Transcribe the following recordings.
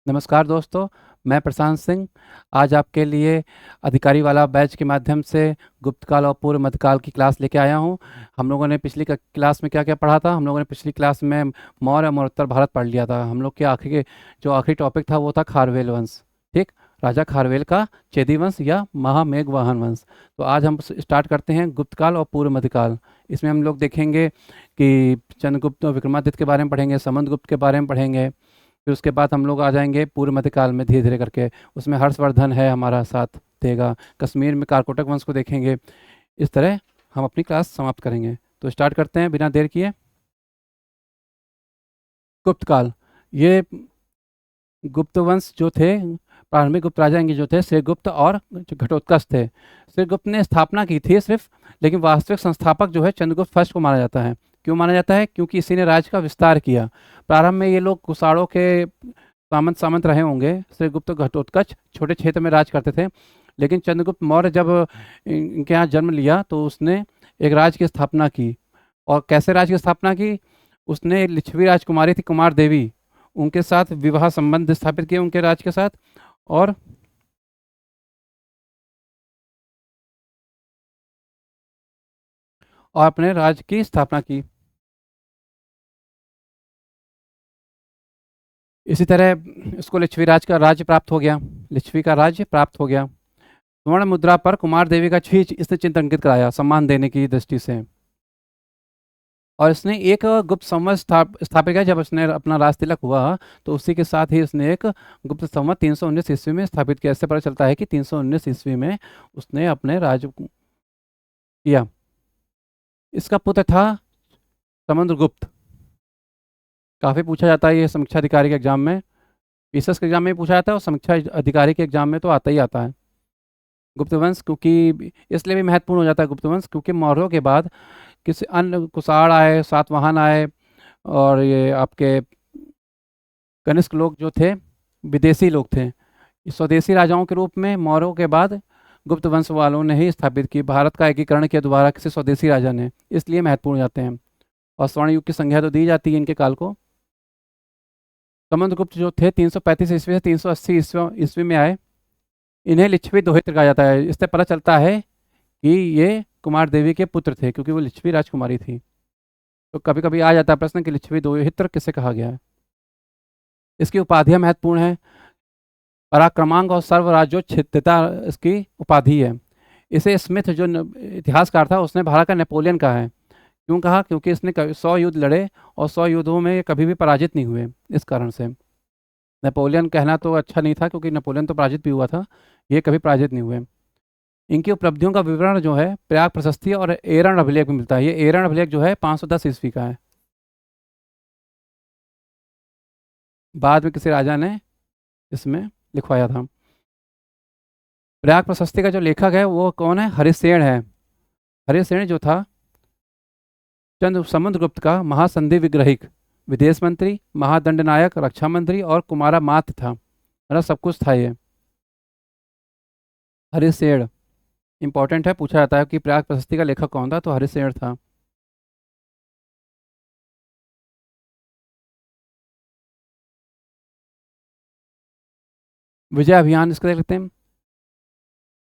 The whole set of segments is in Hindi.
नमस्कार दोस्तों, मैं प्रशांत सिंह आज आपके लिए अधिकारी वाला बैच के माध्यम से गुप्तकाल और पूर्व मध्यकाल की क्लास लेके आया हूँ। हम लोगों ने पिछली क्लास में क्या-क्या पढ़ा था? हम लोगों ने पिछली क्लास में मौर्य और मरणोत्तर भारत पढ़ लिया था। हम लोग के आखिरी टॉपिक था वो था खारवेल वंश, ठीक? राजा खारवेल का चेदी वंश या महामेघवाहन वंश। तो आज हम स्टार्ट करते हैं गुप्तकाल और पूर्व मध्यकाल। इसमें हम लोग देखेंगे कि चंद्रगुप्त और विक्रमादित्य के बारे में पढ़ेंगे, समुद्रगुप्त के बारे में पढ़ेंगे। फिर उसके बाद हम लोग आ जाएंगे पूर्व मध्यकाल में धीरे धीरे करके। उसमें हर्षवर्धन है हमारा साथ देगा। कश्मीर में कारकोटक वंश को देखेंगे। इस तरह हम अपनी क्लास समाप्त करेंगे। तो स्टार्ट करते हैं बिना देर किए। गुप्तकाल, ये गुप्त वंश जो थे, प्रारंभिक गुप्त राजा इनके जो थे श्रीगुप्त और जो घटोत्कच थे। श्रीगुप्त ने स्थापना की थी सिर्फ, लेकिन वास्तविक संस्थापक जो है चंद्रगुप्त फर्स्ट को माना जाता है। क्यों माना जाता है? क्योंकि इसी ने राज्य का विस्तार किया। प्रारंभ में ये लोग कुषाणों के सामंत सामंत रहे होंगे। श्रीगुप्त घटोत्कच छोटे क्षेत्र में राज करते थे, लेकिन चंद्रगुप्त मौर्य जब इनके यहाँ जन्म लिया तो उसने एक राज्य की स्थापना की। और कैसे राज्य की स्थापना की? उसने लिच्छवी राजकुमारी थी कुमार देवी, उनके साथ विवाह संबंध स्थापित किए उनके राज्य के साथ। और अपने राज्य की स्थापना की। इसी तरह इसको लिच्छवी राज का राज्य प्राप्त हो गया। लिच्छवी का राज्य प्राप्त हो गया। स्वर्ण मुद्रा पर कुमार देवी का छींच इसने चिन्ह अंकित कराया सम्मान देने की दृष्टि से। और इसने एक गुप्त संवत स्थापित किया। जब इसने अपना राज तिलक हुआ तो उसी के साथ ही उसने एक गुप्त संवत 319 ईस्वी में स्थापित किया। इससे पता चलता है कि 319 ईस्वी में उसने अपने राज्य किया। इसका पुत्र था समुद्रगुप्त। काफ़ी पूछा जाता है ये समीक्षा अधिकारी के एग्जाम में। पीएसएस के एग्जाम में भी पूछा जाता है और समीक्षा अधिकारी के एग्जाम में तो आता ही आता है। गुप्तवंश क्योंकि इसलिए भी महत्वपूर्ण हो जाता है गुप्तवंश, क्योंकि मौर्यों के बाद किसी अन्य कुषाण आए, सातवाहन आए, और ये आपके कनिष्क लोग जो थे विदेशी लोग थे। स्वदेशी राजाओं के रूप में मौर्यों के बाद गुप्त वंश वालों ने ही स्थापित की। भारत का एकीकरण किया दोबारा किसी स्वदेशी राजा ने, इसलिए महत्वपूर्ण हो जाते हैं। और स्वर्ण युग की संज्ञा तो दी जाती है इनके काल को। समुद्रगुप्त जो थे 335 ईस्वी से 380 ईस्वी में आए। इन्हें लिच्छवी दोहित्र कहा जाता है। इससे पता चलता है कि ये कुमार देवी के पुत्र थे, क्योंकि वो लिच्छवी राजकुमारी थी। तो कभी कभी आ जाता है प्रश्न कि लिच्छवी दोहित्र किसे कहा गया है। इसकी उपाधियां महत्वपूर्ण है। पराक्रमांक और सर्वराज्योच्छिद्यता इसकी उपाधि है। इसे स्मिथ जो इतिहासकार था उसने भारत का नेपोलियन कहा है। क्यों कहा? क्योंकि इसने 100 युद्ध लड़े और 100 युद्धों में ये कभी भी पराजित नहीं हुए। इस कारण से नेपोलियन कहना तो अच्छा नहीं था, क्योंकि नेपोलियन तो पराजित भी हुआ था, ये कभी पराजित नहीं हुए। इनकी उपलब्धियों का विवरण जो है प्रयाग प्रशस्ति और एरण अभिलेख में मिलता है। ये एरण अभिलेख जो है 510 ईस्वी का है। बाद में किसी राजा ने इसमें लिखवाया था। प्रयाग प्रशस्ति का जो लेखक है वो कौन है? हरिसेन है। हरिसेन जो था चंद्र समुद्रगुप्त का महासंधि विग्रहिक, विदेश मंत्री, महादंडनायक, रक्षा मंत्री और कुमारा मात्य था। मतलब सब कुछ था ये। हरिसेन इंपॉर्टेंट है, पूछा जाता है कि प्रयाग प्रशस्ति का लेखक कौन था, तो हरिसेन था। विजय अभियान इसको देख लेते हैं।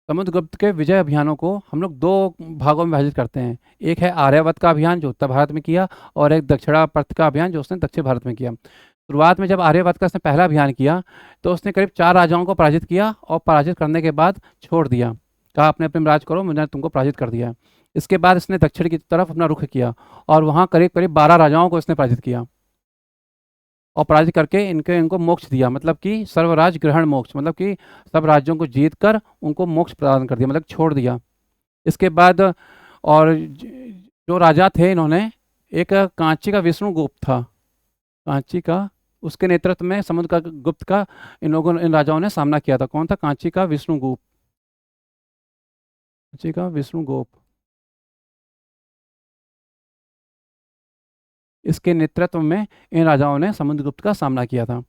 समुद्रगुप्त के विजय अभियानों को हम लोग दो भागों में विभाजित करते हैं। एक है आर्यावर्त का अभियान जो उत्तर भारत में किया, और एक दक्षिणावर्त का अभियान जो उसने दक्षिण भारत में किया। शुरुआत में जब आर्यावर्त का उसने पहला अभियान किया तो उसने करीब 4 राजाओं को पराजित किया, और पराजित करने के बाद छोड़ दिया, कहा अपने अपने राज करो, मैंने तुमको पराजित कर दिया। इसके बाद इसने दक्षिण की तरफ अपना रुख किया और वहाँ करीब करीब 12 राजाओं को इसने पराजित किया, और पराजित करके इनको मोक्ष दिया। मतलब कि सर्वराज ग्रहण मोक्ष, मतलब कि सब राज्यों को जीत कर उनको मोक्ष प्रदान कर दिया, मतलब छोड़ दिया। इसके बाद और जो राजा थे इन्होंने, एक कांची का विष्णुगुप्त था, कांची का, उसके नेतृत्व में समुद्र का गुप्त का इन राजाओं ने सामना किया था। कौन था? कांची का विष्णुगुप्त। कांची का विष्णुगुप्त, इसके नेतृत्व में इन राजाओं ने समुद्रगुप्त का सामना किया था।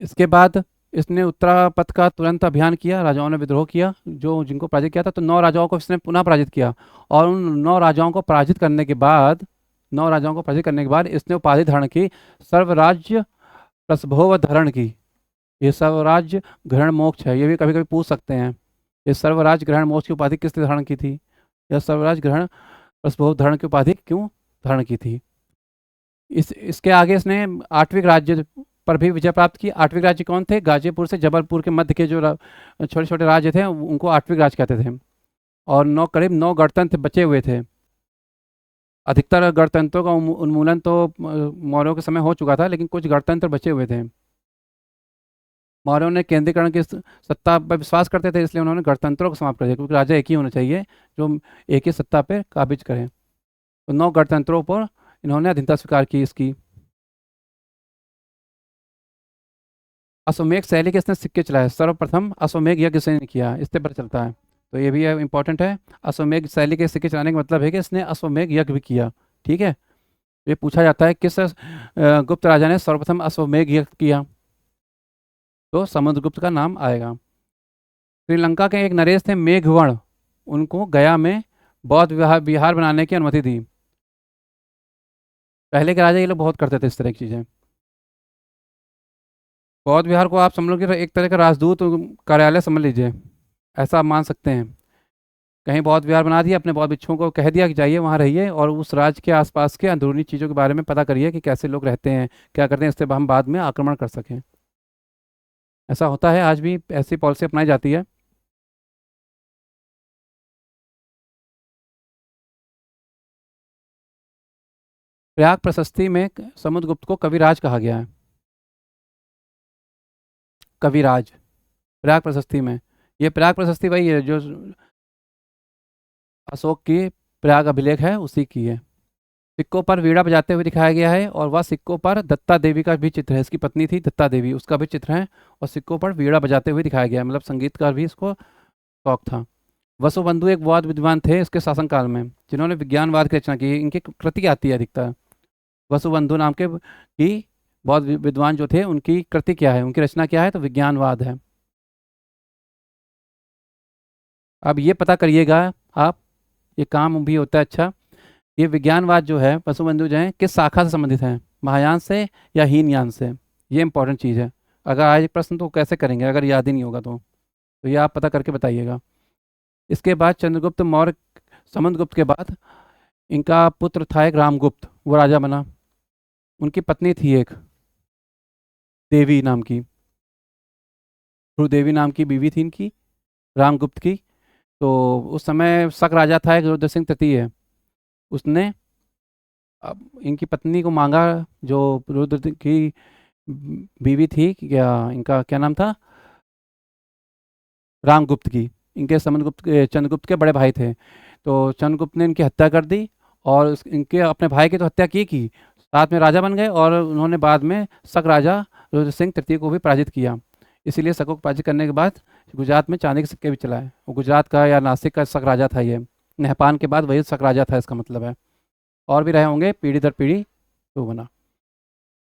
इसके बाद इसने उत्तरापथ का तुरंत अभियान किया। राजाओं ने विद्रोह किया जो जिनको पराजित किया था, तो 9 राजाओं को इसने पुनः पराजित किया। और उन 9 राजाओं को पराजित करने के बाद, 9 राजाओं को पराजित करने के बाद इसने उपाधि धारण की सर्वराज्य प्रसभोव धरण की। ये सर्वराज्य ग्रहण मोक्ष है, ये भी कभी कभी पूछ सकते हैं। ये सर्वराज्य ग्रहण मोक्ष की उपाधि किसने धारण की थी? यह सर्वराज्य ग्रहण प्रसभोव धरण की उपाधि क्यों धारण की थी? इसके आगे इसने आठवीं राज्य पर भी विजय प्राप्त की। आठवीं राज्य कौन थे? गाजीपुर से जबलपुर के मध्य के जो छोटे छोटे राज्य थे उनको आठवीं राज्य कहते थे। और करीब 9 गणतंत्र बचे हुए थे। अधिकतर गणतंत्रों का उन्मूलन तो मौर्यों के समय हो चुका था, लेकिन कुछ गणतंत्र बचे हुए थे। मौर्यों ने केंद्रीकरण की सत्ता पर विश्वास करते थे, इसलिए उन्होंने गणतंत्रों को समाप्त कर दिया, क्योंकि राजा एक ही होना चाहिए जो एक ही सत्ता पर काबिज करें। तो 9 गणतंत्रों पर इन्होंने अधीनता स्वीकार की इसकी। अश्वमेघ शैली के इसने सिक्के चलाए। सर्वप्रथम अश्वमेघ यज्ञ इसने किया, इससे पता चलता है, तो ये भी इंपॉर्टेंट है। अश्वमेघ शैली के सिक्के चलाने का मतलब है कि इसने अश्वमेघ यज्ञ भी किया। ठीक है, ये पूछा जाता है किस गुप्त राजा ने सर्वप्रथम अश्वमेघ यज्ञ किया, तो समुद्रगुप्त का नाम आएगा। श्रीलंका के एक नरेश थे मेघवर्ण, उनको गया में बौद्ध विहार बनाने की अनुमति दी। पहले के राजा ये लोग बहुत करते थे इस तरह की चीज़ें। बौद्ध विहार को आप समझ लो कि एक तरह का राजदूत कार्यालय समझ लीजिए, ऐसा आप मान सकते हैं। कहीं बौद्ध विहार बना दिया, अपने बौद्ध भिक्षुओं को कह दिया कि जाइए वहाँ रहिए और उस राज्य के आसपास के अंदरूनी चीज़ों के बारे में पता करिए कि कैसे लोग रहते हैं, क्या करते हैं, इससे हम बाद में आक्रमण कर सकें। ऐसा होता है, आज भी ऐसी पॉलिसी अपनाई जाती है। प्रयाग प्रशस्ति में समुद्रगुप्त को कविराज कहा गया है। कविराज प्रयाग प्रशस्ति में, ये प्रयाग प्रशस्ति वही है जो अशोक की प्रयाग अभिलेख है उसी की है। सिक्कों पर वीणा बजाते हुए दिखाया गया है, और वह सिक्कों पर दत्ता देवी का भी चित्र है। इसकी पत्नी थी दत्ता देवी, उसका भी चित्र है, और सिक्कों पर वीणा बजाते हुए दिखाया गया है, मतलब संगीतकार भी इसको शौक था। वसुबंधु एक बौद्ध विद्वान थे इसके शासनकाल में, जिन्होंने विज्ञानवाद की रचना की। इनकी कृति आती है अधिकतर। वसुबंधु नाम के की बौद्ध विद्वान जो थे, उनकी कृति क्या है, उनकी रचना क्या है, तो विज्ञानवाद है। अब ये पता करिएगा आप, ये काम भी होता है। अच्छा, ये विज्ञानवाद जो है, वसुबंधु जो है, किस शाखा से संबंधित है, महायान से या हीनयान से? ये इंपॉर्टेंट चीज़ है। अगर आज एक प्रश्न तो कैसे करेंगे अगर याद ही नहीं होगा तो ये आप पता करके बताइएगा। इसके बाद चंद्रगुप्त मौर्य, समुद्रगुप्त के बाद इनका पुत्र था एक रामगुप्त, वो राजा बना। उनकी पत्नी थी एक देवी नाम की, देवी नाम की बीवी थी इनकी, रामगुप्त की। तो उस समय शक राजा था एक रुद्र सिंह तृतीय, उसने अब इनकी पत्नी को मांगा, जो रुद्र की बीवी थी, क्या इनका क्या नाम था, रामगुप्त की। इनके चंद्रगुप्त के बड़े भाई थे। तो चंद्रगुप्त ने इनकी हत्या कर दी, और इनके अपने भाई की तो हत्या की, साथ में राजा बन गए, और उन्होंने बाद में शक राजा रुद्र सिंह तृतीय को भी पराजित किया। इसीलिए शक को पराजित करने के बाद गुजरात में चांदी के सिक्के भी चलाए। वो गुजरात का या नासिक का शक राजा था, ये नहपान के बाद वही शक राजा था, इसका मतलब है। और भी रहे होंगे पीढ़ी दर पीढ़ी, तो बना।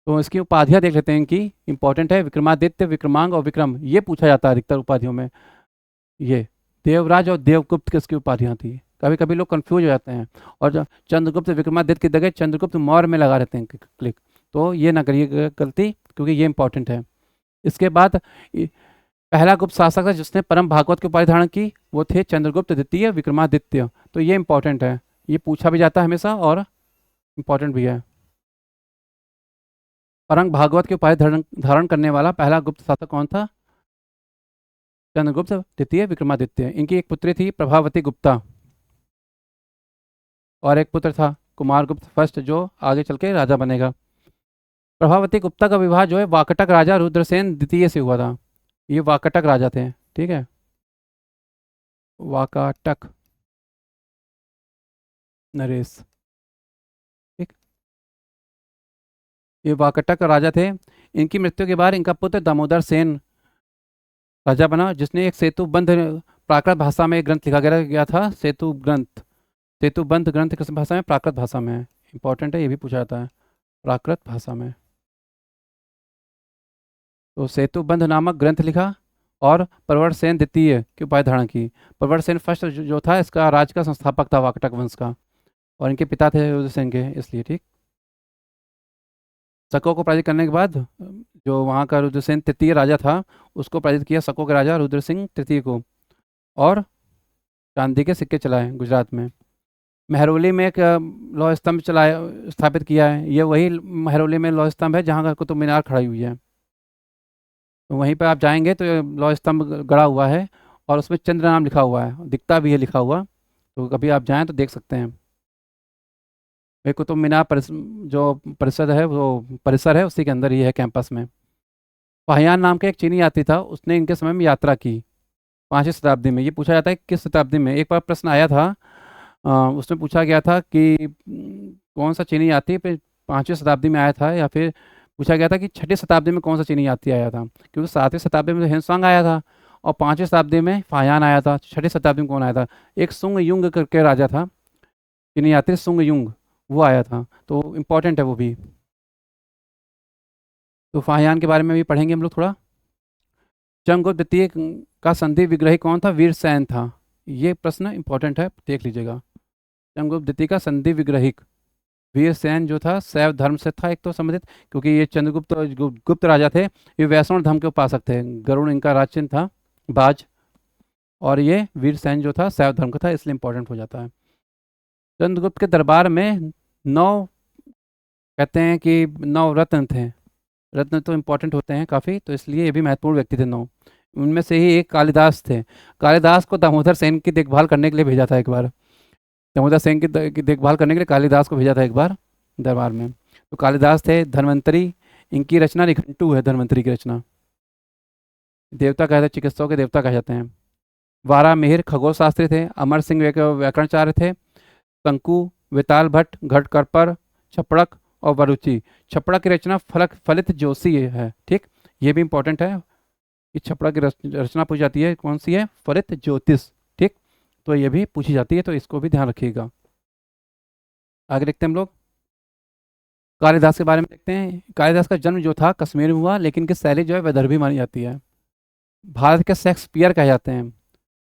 तो इसकी उपाधियाँ देख लेते हैं, इनकी इंपॉर्टेंट है। विक्रमादित्य, विक्रमांग और विक्रम, ये पूछा जाता है अधिकतर उपाधियों में। ये देवराज और देवगुप्त किसकी उपाधियाँ थी, कभी कभी लोग कंफ्यूज हो जाते हैं, और जब चंद्रगुप्त विक्रमादित्य की जगह चंद्रगुप्त मौर्य में लगा रहते हैं क्लिक, तो ये ना करिए गलती, क्योंकि ये इंपॉर्टेंट है। इसके बाद पहला गुप्त शासक था जिसने परम भागवत की उपाधि धारण की, वो थे चंद्रगुप्त द्वितीय विक्रमादित्य। तो ये इंपॉर्टेंट है, ये पूछा भी जाता है हमेशा और इम्पॉर्टेंट भी है। परम भागवत की उपाधि धारण करने वाला पहला गुप्त शासक कौन था? चंद्रगुप्त द्वितीय विक्रमादित्य। इनकी एक पुत्री थी प्रभावती गुप्ता, और एक पुत्र था कुमारगुप्त फर्स्ट, जो आगे चल के राजा बनेगा। प्रभावती गुप्ता का विवाह जो है वाकटक राजा रुद्रसेन द्वितीय से हुआ था। ये वाकटक राजा थे, ठीक है, वाकाटक नरेश, ठीक। ये वाकटक राजा थे। इनकी मृत्यु के बाद इनका पुत्र दामोदर सेन राजा बना, जिसने एक सेतुबंध प्राकृत भाषा में एक ग्रंथ लिखा गया था, सेतुबंध ग्रंथ किस भाषा में? प्राकृत भाषा में है। इंपॉर्टेंट है, ये भी पूछा जाता है, प्राकृत भाषा में। तो सेतुबंध नामक ग्रंथ लिखा, और प्रवर सेन द्वितीय की उपाधि धारण की। प्रवर सेन फर्स्ट जो था, इसका राज्य का संस्थापक था वाकटक वंश का, और इनके पिता थे रुद्रसेन के, इसलिए, ठीक। शकों को पराजित करने के बाद जो वहाँ का रुद्रसेन तृतीय राजा था, उसको पराजित किया, शकों के राजा रुद्रसिंह तृतीय को, और चांदी के सिक्के चलाए गुजरात में। महरौली में एक लौह स्तंभ चलाया, स्थापित किया है। ये वही महरौली में लौह स्तंभ है जहाँ का कुतुब मीनार खड़ी हुई है। तो वहीं पर आप जाएंगे तो ये लौह स्तंभ गड़ा हुआ है और उसमें चंद्र नाम लिखा हुआ है, दिखता भी है लिखा हुआ। तो कभी आप जाएं तो देख सकते हैं। ये कुतुब मीनार जो परिषद है, वो परिसर है, उसी के अंदर ये है, कैंपस में। फाहियान नाम का एक चीनी यात्री था, उसने इनके समय में यात्रा की 5वीं शताब्दी में। ये पूछा जाता है कि किस शताब्दी में। एक बार प्रश्न आया था, उसमें पूछा गया था कि कौन सा चीनी यात्री 5वीं शताब्दी में आया था, या फिर पूछा गया था कि 6ठी शताब्दी में कौन सा चीनी यात्री आया था। क्योंकि 7वीं शताब्दी में तो हिंसवांग आया था और 5वीं शताब्दी में फाहियान आया था। 6ठी शताब्दी में कौन आया था? एक सुंग युंग करके राजा था, चीनी यात्री सुंग युंग, वो आया था। तो इम्पोर्टेंट है वो भी। तो फाहियान के बारे में भी पढ़ेंगे हम लोग थोड़ा। चंद्रगुप्त द्वितीय का संधि विग्रही कौन था? वीरसेन था। ये प्रश्न इंपॉर्टेंट है, देख लीजिएगा। चंद्रगुप्त द्वितीय का संधि विग्रही वीरसेन जो था, शैव धर्म से था एक तो संबंधित, क्योंकि ये चंद्रगुप्त गुप्त राजा थे, ये वैष्णव धर्म के उपासक थे। गरुड़ इनका राजचिन्ह था, बाज। और ये वीरसेन जो था शैव धर्म का था, इसलिए इंपॉर्टेंट हो जाता है। चंद्रगुप्त के दरबार में 9, कहते हैं कि 9 रत्न थे। रत्न तो इम्पोर्टेंट होते हैं काफ़ी, तो इसलिए ये भी महत्वपूर्ण व्यक्ति थे 9। उनमें से ही एक कालिदास थे। कालिदास को दामोदर सेन की देखभाल करने के लिए भेजा था एक बार। दामोदर सेन की देखभाल करने के लिए कालिदास को भेजा था एक बार दरबार में। तो कालिदास थे। धन्वंतरी, इनकी रचना निघंटु है, धन्वंतरी की रचना। देवता कहते हैं, चिकित्सकों के देवता कहे जाते हैं। वारा मिहिर खगोल शास्त्री थे। अमर सिंह व्याकरणाचार्य थे। शंकु, वेताल भट्ट, घटकरपर, छपड़क और वरुचि। छपड़क की रचना फलक फलित जोशी है, ठीक। ये भी इंपॉर्टेंट है कि छपड़क की रचना पूछी जाती है, कौन सी है? फलित ज्योतिष, ठीक। तो ये भी पूछी जाती है, तो इसको भी ध्यान रखिएगा। आगे देखते हैं हम लोग। कालिदास के बारे में देखते हैं। कालिदास का जन्म जो था कश्मीर में हुआ, लेकिन इनकी शैली जो है विदर्भी मानी जाती है। भारत के शेक्सपियर कहे जाते हैं।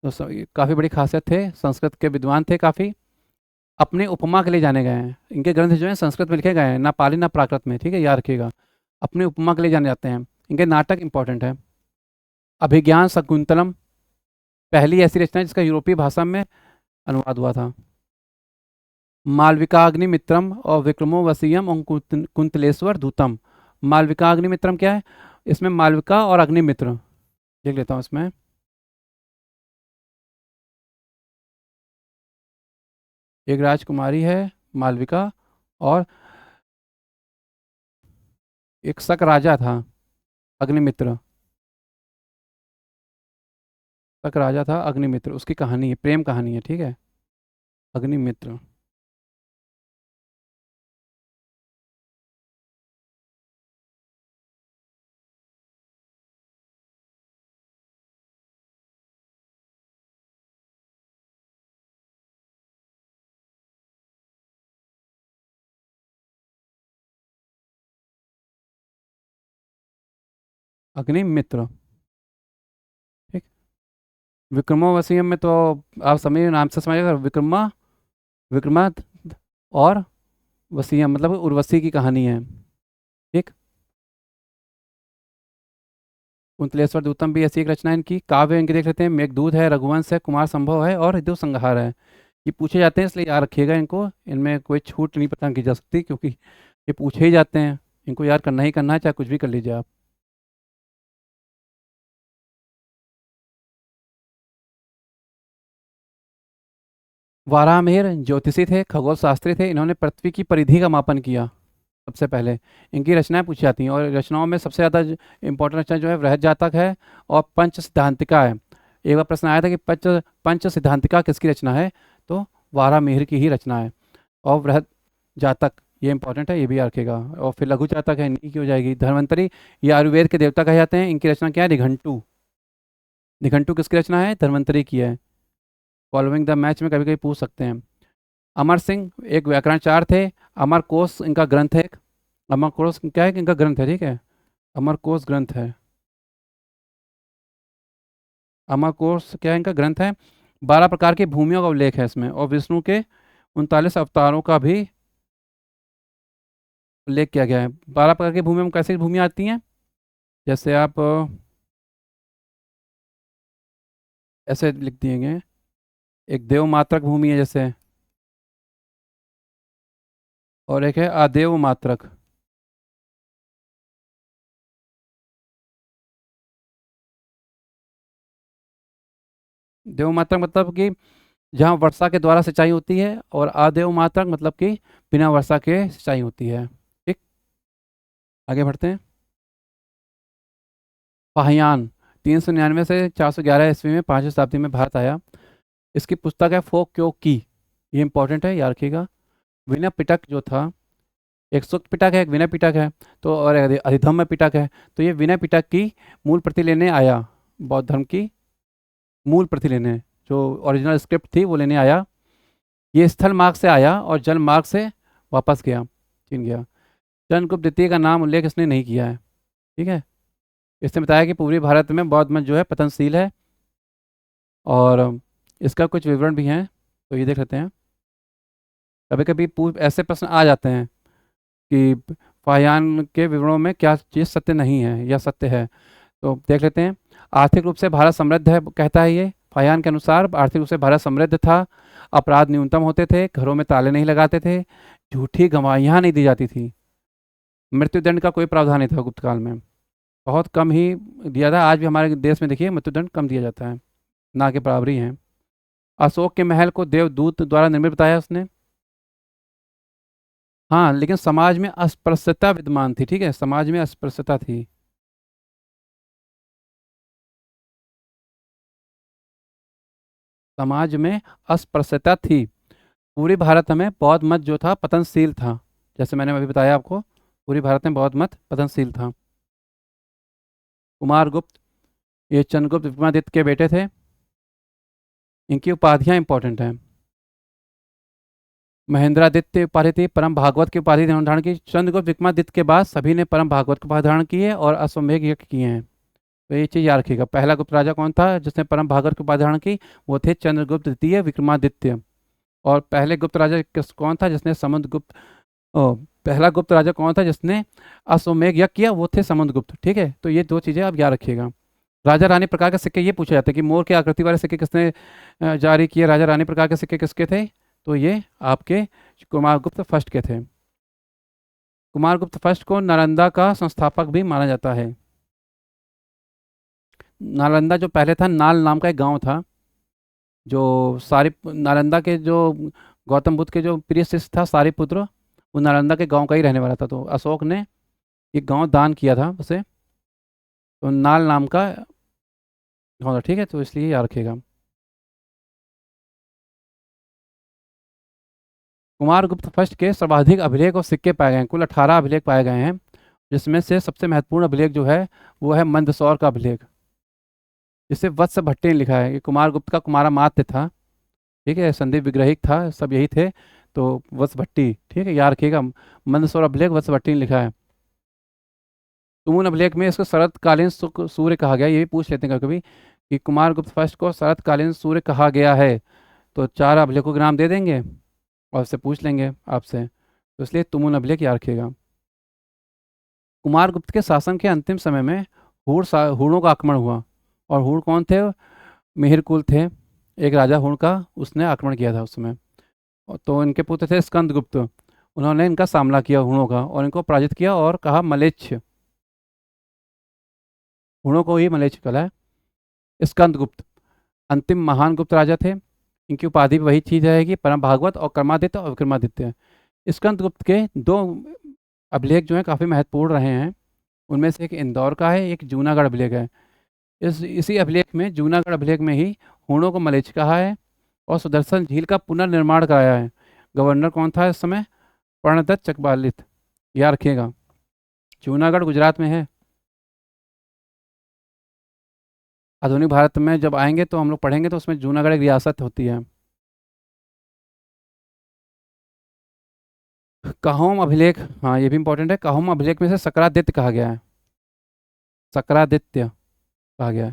तो काफ़ी बड़ी खासियत थे, संस्कृत के विद्वान थे काफ़ी। अपने उपमा के लिए जाने गए हैं। इनके ग्रंथ जो हैं संस्कृत में लिखे गए हैं, ना पाली ना प्राकृत में, ठीक है, याद रखिएगा। अपने उपमा के लिए जाने जाते हैं। इनके नाटक इंपॉर्टेंट है। अभिज्ञान शकुंतलम पहली ऐसी रचना है जिसका यूरोपीय भाषा में अनुवाद हुआ था। मालविकाग्निमित्रम और विक्रमोवसीयम और कुंतलेश्वर दूतम। मालविकाग्निमित्रम क्या है? इसमें मालविका और अग्निमित्र देख लेता हूँ। इसमें एक राजकुमारी है मालविका, और एक शक राजा था अग्निमित्र। शक राजा था अग्निमित्र, उसकी कहानी है, प्रेम कहानी है, ठीक है। अग्निमित्र। अग्निमित्र, ठीक। विक्रमोवसीयम में तो आप समझिए, नाम से समझिएगा, विक्रमा और वसीयम मतलब उर्वशी की कहानी है, ठीक। कुंतलेश्वर दूतम भी ऐसी एक रचना है इनकी। काव्य इनके देख लेते हैं। मेघदूत है, रघुवंश है, कुमार संभव है और ऋतु संहार है। ये पूछे जाते हैं, इसलिए याद रखिएगा इनको। इनमें कोई छूट नहीं प्रदान की जा सकती, क्योंकि ये पूछे ही जाते हैं। इनको याद करना ही करना है, चाहे कुछ भी कर लीजिए आप। वारामिहिर ज्योतिषी थे, खगोल शास्त्री थे। इन्होंने पृथ्वी की परिधि का मापन किया सबसे पहले। इनकी रचनाएं पूछी जाती हैं, और रचनाओं में सबसे ज़्यादा इंपॉर्टेंट रचना जो है बृहद जातक है और पंच सिद्धांतिका है। एक बार प्रश्न आया था कि पंच पंच सिद्धांतिका किसकी रचना है? तो वारामिहिर की ही रचना है। और बृहद जातक, ये इंपॉर्टेंट है, ये भी याद रखेगा। और फिर लघु जातक है, इनकी की हो जाएगी। धन्वंतरी, ये आयुर्वेद के देवता कहे जाते हैं। इनकी रचना क्या है? निघंटु। निघंटु किसकी रचना है? धन्वंतरी की है। फॉलोइंग द मैच में कभी कभी पूछ सकते हैं। अमर सिंह एक व्याकरणाचार्य थे। अमर कोश इनका ग्रंथ है। अमर कोश क्या है कि इनका ग्रंथ है, ठीक है। अमर कोश ग्रंथ है। अमर कोश क्या है? इनका ग्रंथ है। 12 प्रकार की भूमियों का उल्लेख है इसमें, और विष्णु के 39 अवतारों का भी उल्लेख किया गया है। 12 प्रकार की भूमियों में कैसी भूमियाँ आती हैं? जैसे आप ऐसे लिख दिएंगे, एक देव मात्रक भूमि है जैसे, और एक है अदेव मात्रक। देव मात्रक मतलब कि जहाँ वर्षा के द्वारा सिंचाई होती है, और अदेव मात्रक मतलब कि बिना वर्षा के सिंचाई होती है। ठीक, आगे बढ़ते हैं। फाहियान 399 से 411 ईस्वी में 5वीं शताब्दी में भारत आया। इसकी पुस्तक है फोक क्यों की, ये इंपॉर्टेंट है, याद रखिएगा। विनय पिटक जो था, एक सुक्त पिटक है, एक विनय पिटक है, तो और अधिधम्म पिटक है। तो ये विनय पिटक की मूल प्रति लेने आया, बौद्ध धर्म की मूल प्रति लेने, जो ओरिजिनल स्क्रिप्ट थी वो लेने आया। ये स्थल मार्ग से आया और जल मार्ग से वापस गया, चीन गया। चंद्रगुप्त द्वितीय का नाम उल्लेख इसने नहीं किया है। ठीक है, इसने बताया कि पूर्वी भारत में बौद्ध मत जो है पतनशील है, और इसका कुछ विवरण भी हैं, तो ये देख लेते हैं। कभी कभी ऐसे प्रश्न आ जाते हैं कि फाहियान के विवरणों में क्या चीज़ सत्य नहीं है या सत्य है, तो देख लेते हैं। आर्थिक रूप से भारत समृद्ध है, कहता है ये। फाहियान के अनुसार आर्थिक रूप से भारत समृद्ध था, अपराध न्यूनतम होते थे, घरों में ताले नहीं लगाते थे, झूठी गवाहियाँ नहीं दी जाती थी, मृत्युदंड का कोई प्रावधान नहीं था गुप्त काल में, बहुत कम ही दिया था। आज भी हमारे देश में देखिए मृत्युदंड कम दिया जाता है, ना के बराबरी है। अशोक के महल को देवदूत द्वारा निर्मित बताया उसने। हाँ, लेकिन समाज में अस्पृश्यता विद्यमान थी, ठीक है, समाज में अस्पृश्यता थी। समाज में अस्पृश्यता थी। पूरे भारत में बौद्ध मत जो था पतनशील था, जैसे मैंने अभी बताया आपको, पूरे भारत में बौद्ध मत पतनशील था। कुमारगुप्त, ये चंद्रगुप्त विक्रमादित्य के बेटे थे। इनकी उपाधियाँ इंपॉर्टेंट हैं। महेंद्रादित्य उपाधि थी, परम भागवत की उपाधि इन्होंने धारण की। चंद्रगुप्त विक्रमादित्य के बाद सभी ने परम भागवत की उपाधि धारण की है और अश्वमेध यज्ञ किए हैं। तो ये चीज़ याद रखिएगा। पहला गुप्त राजा कौन था जिसने परम भागवत की उपाधि धारण की? वो थे चंद्रगुप्त द्वितीय विक्रमादित्य। और पहले गुप्त राजा कौन था जिसने समुद्रगुप्त, ओ, पहला गुप्त राजा कौन था जिसने अश्वमेध यज्ञ किया? वो थे समुद्रगुप्त। ठीक है, तो ये दो चीज़ें आप याद रखिएगा। राजा रानी प्रकार के सिक्के ये पूछे जाते हैं कि मोर के आकृति वाले सिक्के किसने जारी किए, राजा रानी प्रकार के सिक्के किसके थे? तो ये आपके कुमारगुप्त फर्स्ट के थे। कुमारगुप्त फर्स्ट को नालंदा का संस्थापक भी माना जाता है। नालंदा जो पहले था, नाल नाम का एक गांव था, जो सारी नालंदा के जो गौतम बुद्ध के जो प्रिय शिष्य था सारिपुत्र, वो नालंदा के गांव का ही रहने वाला था। तो अशोक ने एक गांव दान किया था उसे, तो नाल नाम का गाँव था। ठीक है, तो इसलिए याद रखिएगा। कुमारगुप्त फर्स्ट के सर्वाधिक अभिलेख और सिक्के पाए गए हैं, कुल 18 अभिलेख पाए गए हैं, जिसमें से सबसे महत्वपूर्ण अभिलेख जो है वो है मंदसौर का अभिलेख, जिसे वत्स भट्टी ने लिखा है। ये कुमारगुप्त का कुमारा मात्य था, ठीक है, संदीप विग्रहिक था, सब यही थे। तो वत्स भट्टी, ठीक है, याद रखिएगा। मंदसौर अभिलेख वत्स भट्टी ने लिखा है। तुमुन अभिलेख में इसको शरतकालीन सूर्य कहा गया, ये भी पूछ लेते हैं कभी कि कुमारगुप्त फर्स्ट को शरतकालीन सूर्य कहा गया है, तो 4 अभिलेखों के नाम दे देंगे और उससे पूछ लेंगे आपसे, तो इसलिए तुमुन अभिलेख याद रखिएगा। कुमारगुप्त के शासन के अंतिम समय में हूणों का आक्रमण हुआ। और हूण कौन थे? मिहिर कुल थे, एक राजा हूण का, उसने आक्रमण किया था उस समय। तो इनके पुत्र थे स्कंदगुप्त, उन्होंने इनका सामना किया हूणों का और इनको पराजित किया और कहा मलेच्छ, हूणों को ही मलेच्छ कहला है। स्कंदगुप्त अंतिम महान गुप्त राजा थे। इनकी उपाधि भी वही चीज़ रहेगी, परम भागवत और कर्मादित्य और विक्रमादित्य। स्कंदगुप्त के 2 अभिलेख जो हैं काफ़ी महत्वपूर्ण रहे हैं। उनमें से एक इंदौर का है, एक जूनागढ़ अभिलेख है। इसी अभिलेख में, जूनागढ़ अभिलेख में ही हूणों को मलेच्छ कहा है और सुदर्शन झील का पुनर्निर्माण कराया है। गवर्नर कौन था इस समय? प्रणदत्त चकपालित, याद रखिएगा। जूनागढ़ गुजरात में है। आधुनिक भारत में जब आएंगे तो हम लोग पढ़ेंगे, तो उसमें जूनागढ़ एक रियासत होती है। काहोम अभिलेख, हाँ ये भी इंपॉर्टेंट है। काहोम अभिलेख में से सकरादित्य कहा गया है, सकरादित्य कहा गया है।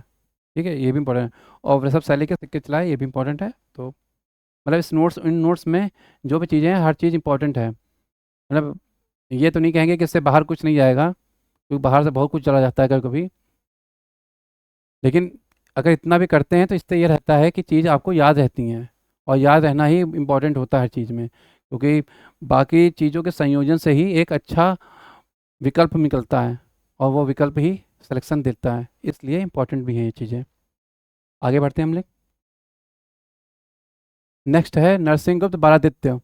ठीक है, ये भी इंपॉर्टेंट है। और वृषभ शैली के सिक्के चलाए, ये भी इंपॉर्टेंट है। तो मतलब इस नोट्स, इन नोट्स में जो भी चीज़ें हैं हर चीज़ इंपॉर्टेंट है। मतलब ये तो नहीं कहेंगे कि इससे बाहर कुछ नहीं जाएगा, क्योंकि बाहर से बहुत कुछ चला जाता है कभी कभी। लेकिन अगर इतना भी करते हैं तो इससे ये रहता है कि चीज़ आपको याद रहती हैं, और याद रहना ही इम्पोर्टेंट होता है हर चीज़ में, क्योंकि बाकी चीज़ों के संयोजन से ही एक अच्छा विकल्प निकलता है, और वो विकल्प ही सिलेक्शन देता है, इसलिए इम्पोर्टेंट भी हैं ये चीज़ें। आगे बढ़ते हैं हम लोग। नेक्स्ट है नरसिंहगुप्त बारादित्य।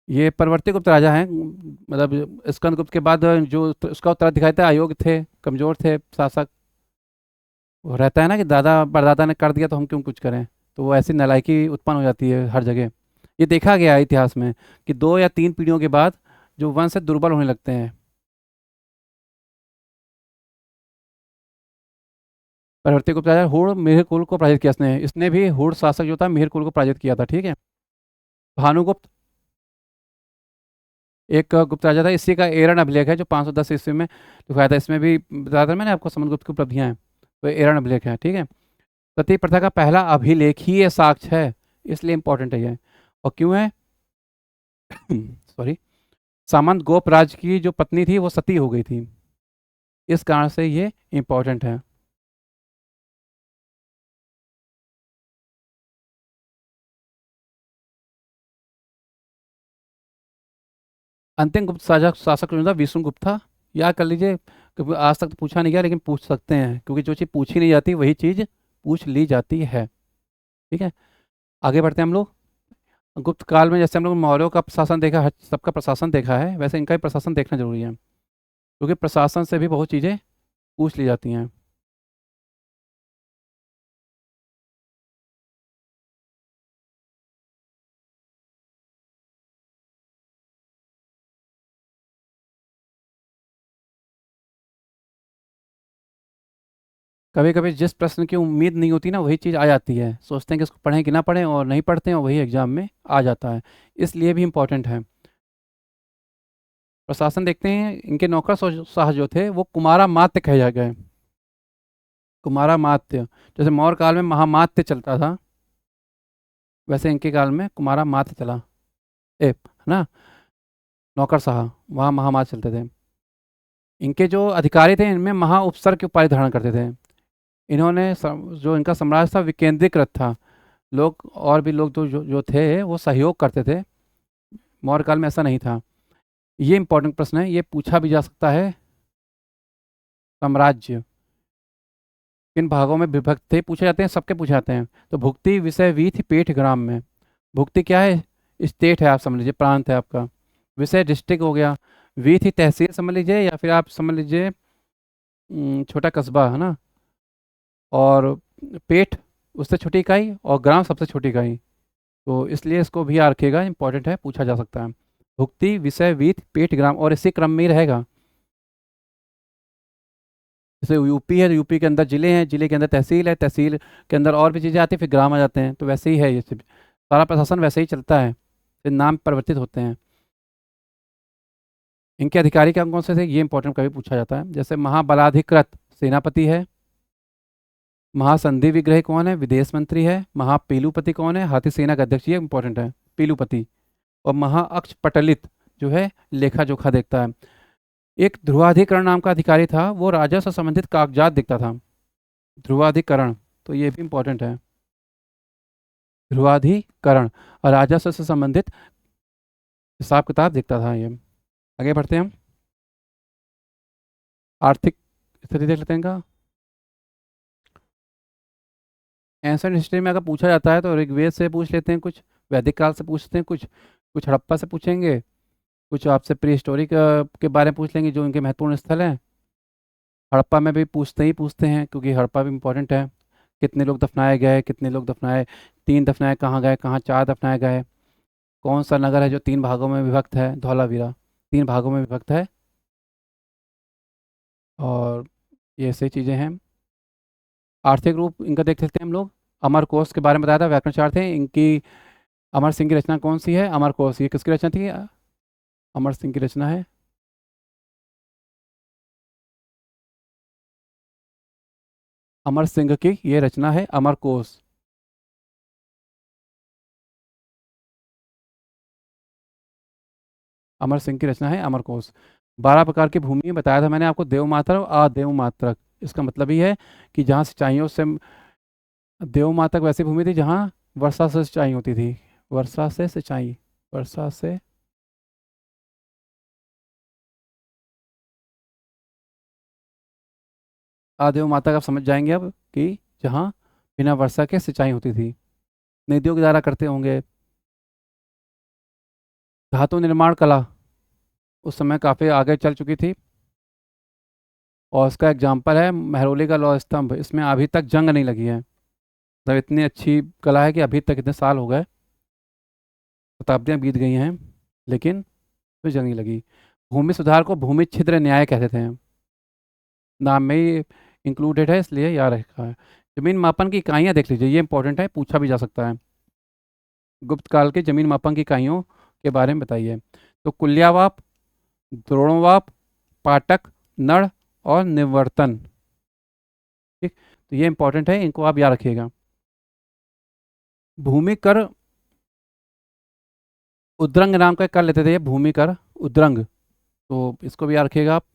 ये परवर्ती गुप्त राजा हैं, मतलब स्कंदगुप्त के बाद जो उसका उत्तराधिकारी था, अयोग्य थे, कमजोर थे शासक। वो रहता है ना कि दादा परदादा ने कर दिया तो हम क्यों कुछ करें, तो वो ऐसी नालायकी उत्पन्न हो जाती है हर जगह। ये देखा गया है इतिहास में कि 2 या 3 पीढ़ियों के बाद जो वंश है दुर्बल होने लगते हैं। परवर्ती गुप्त राजा हुड़ मिहिर कुल को पराजित किया इसने, भी हुड़ शासक जो था मिहिर कुल को पराजित किया था, ठीक है। भानुगुप्त एक गुप्त राजा था, इसी का एरन अभिलेख है जो 510 ईस्वी में लिखाया था। इसमें भी बताया था मैंने आपको समुद्रगुप्त की उपलब्धियां हैं, तो एरन अभिलेख है, ठीक है। सती प्रथा का पहला अभिलेख ही ये साक्ष्य है, इसलिए इंपॉर्टेंट है ये। और क्यों है? सॉरी, सामंत गोपराज की जो पत्नी थी वो सती हो गई थी, इस कारण से ये इंपॉर्टेंट है। अंतिम गुप्त शासक शासक जो था विष्णुगुप्त था। याद कर लीजिए, क्योंकि आज तक तो पूछा नहीं गया, लेकिन पूछ सकते हैं, क्योंकि जो चीज़ पूछी नहीं जाती वही चीज़ पूछ ली जाती है, ठीक है। आगे बढ़ते हैं हम लोग। गुप्त काल में जैसे हम लोग मौर्यों का प्रशासन देखा, हर सबका प्रशासन देखा है, वैसे इनका भी प्रशासन देखना जरूरी है, क्योंकि प्रशासन से भी बहुत चीज़ें पूछ ली जाती हैं। कभी कभी जिस प्रश्न की उम्मीद नहीं होती ना वही चीज़ आ जाती है, सोचते हैं कि इसको पढ़ें कि ना पढ़ें, और नहीं पढ़ते हैं और वही एग्जाम में आ जाता है, इसलिए भी इम्पोर्टेंट है। प्रशासन देखते हैं, इनके नौकर शाह जो थे वो कुमारा मात्य कहे गए। कुमारा मात्य, जैसे मौर्य काल में महामात्य चलता था, वैसे इनके काल में कुमारा मात्य चला, है ना, नौकर शाह, वहाँ महामात्य चलते थे। इनके जो अधिकारी थे इनमें महा उपसर्ग की उपाधि धारण करते थे। इन्होंने जो इनका साम्राज्य था विकेंद्रीकृत था, लोग और भी लोग जो थे वो सहयोग करते थे। मौर्य काल में ऐसा नहीं था। ये इंपॉर्टेंट प्रश्न है, ये पूछा भी जा सकता है। साम्राज्य किन भागों में विभक्त थे पूछे जाते हैं, सबके पूछे जाते हैं। तो भुक्ति विषय वीथि पेठ ग्राम में। भुक्ति क्या है? स्टेट है, आप समझ लीजिए, प्रांत है आपका। विषय डिस्ट्रिक्ट हो गया। वीथि तहसील समझ लीजिए, या फिर आप समझ लीजिए छोटा कस्बा, है ना। और पेठ उससे छोटी इकाई, और ग्राम सबसे छोटी इकाई, तो इसलिए इसको भी याद रखिएगा, इंपॉर्टेंट है, पूछा जा सकता है। भुक्ति विषय वीत पेट ग्राम, और इसी क्रम में ही रहेगा। जैसे यूपी है तो यूपी के अंदर जिले हैं, जिले के अंदर तहसील है, तहसील के अंदर और भी चीज़ें आती हैं, फिर ग्राम आ जाते हैं, तो वैसे ही है ये सब। सारा प्रशासन वैसे ही चलता है, फिर नाम परिवर्तित होते हैं। इनके अधिकारी कौन कौन से थे, ये इंपॉर्टेंट कभी पूछा जाता है। जैसे महाबलाधिकृत सेनापति है। महासंधि विग्रही कौन है? विदेश मंत्री है। महापीलुपति कौन है? हाथी सेना का अध्यक्ष, ये इंपॉर्टेंट है, पीलुपति। और महाअक्ष पटलित जो है लेखा जोखा देखता है। एक ध्रुवाधिकरण नाम का अधिकारी था, वो राजा से संबंधित कागजात देखता था। ध्रुवाधिकरण, तो ये भी इंपॉर्टेंट है। ध्रुवाधिकरण और राजस्व से संबंधित हिसाब किताब देखता था ये। आगे बढ़ते हैं हम। आर्थिक स्थिति देख लेते हैं इनका। एंशंट हिस्ट्री में अगर पूछा जाता है तो ऋग्वेद से पूछ लेते हैं कुछ, वैदिक काल से पूछते हैं कुछ, कुछ हड़प्पा से पूछेंगे, कुछ आपसे प्री हिस्टोरिक के बारे में पूछ लेंगे जो इनके महत्वपूर्ण स्थल हैं। हड़प्पा में भी पूछते ही पूछते हैं, क्योंकि हड़प्पा भी इम्पोर्टेंट है। कितने लोग दफनाए गए, कितने लोग दफनाए, 3 दफनाए कहाँ गए, कहाँ 4 दफनाए गए, कौन सा नगर है जो 3 भागों में विभक्त है? धौलावीरा 3 भागों में विभक्त है। और ये सही चीज़ें हैं। आर्थिक रूप इनका देख लेते हैं हम लोग। अमर कोश के बारे में बताया था, व्याकरणाचार्य थे इनकी। अमर सिंह की रचना कौन सी है? अमर कोश, ये किसकी रचना थी? अमर सिंह की रचना है। अमर सिंह की ये रचना है, अमर कोश। अमर सिंह की रचना है, अमर कोश। 12 प्रकार की भूमि बताया था मैंने आपको, देव मात्रक और अदेव मात्रक। इसका मतलब ये है कि जहाँ सिंचाइयों से, देव मात्रक वैसी भूमि थी जहाँ वर्षा से सिंचाई होती थी, वर्षा से सिंचाई, वर्षा से, अदेव मात्रक आप समझ जाएंगे अब कि जहाँ बिना वर्षा के सिंचाई होती थी, नदियों के द्वारा करते होंगे। धातु निर्माण कला उस समय काफ़ी आगे चल चुकी थी, और उसका एग्जाम्पल है मेहरौली का लौह स्तंभ। इसमें अभी तक जंग नहीं लगी है, मतलब इतनी अच्छी कला है कि अभी तक, इतने साल हो गए, शताब्दियाँ बीत गई हैं, लेकिन कोई जंग नहीं लगी। भूमि सुधार को भूमि छिद्र न्याय कहते थे, नाम में ही इंक्लूडेड है, इसलिए याद रखा है। जमीन मापन की इकाइयाँ देख लीजिए, ये इंपॉर्टेंट है, पूछा भी जा सकता है। गुप्त काल के जमीन मापन की इकाइयों के बारे में बताइए। तो कुल्यावाप, द्रोणवाप, पाटक, नड़ और निवर्तन। ठीक, तो ये इंपॉर्टेंट है, इनको आप याद रखिएगा। भूमि कर, उद्रंग नाम का एक कर लेते थे ये, भूमि कर उद्रंग, तो इसको भी याद रखिएगा आप।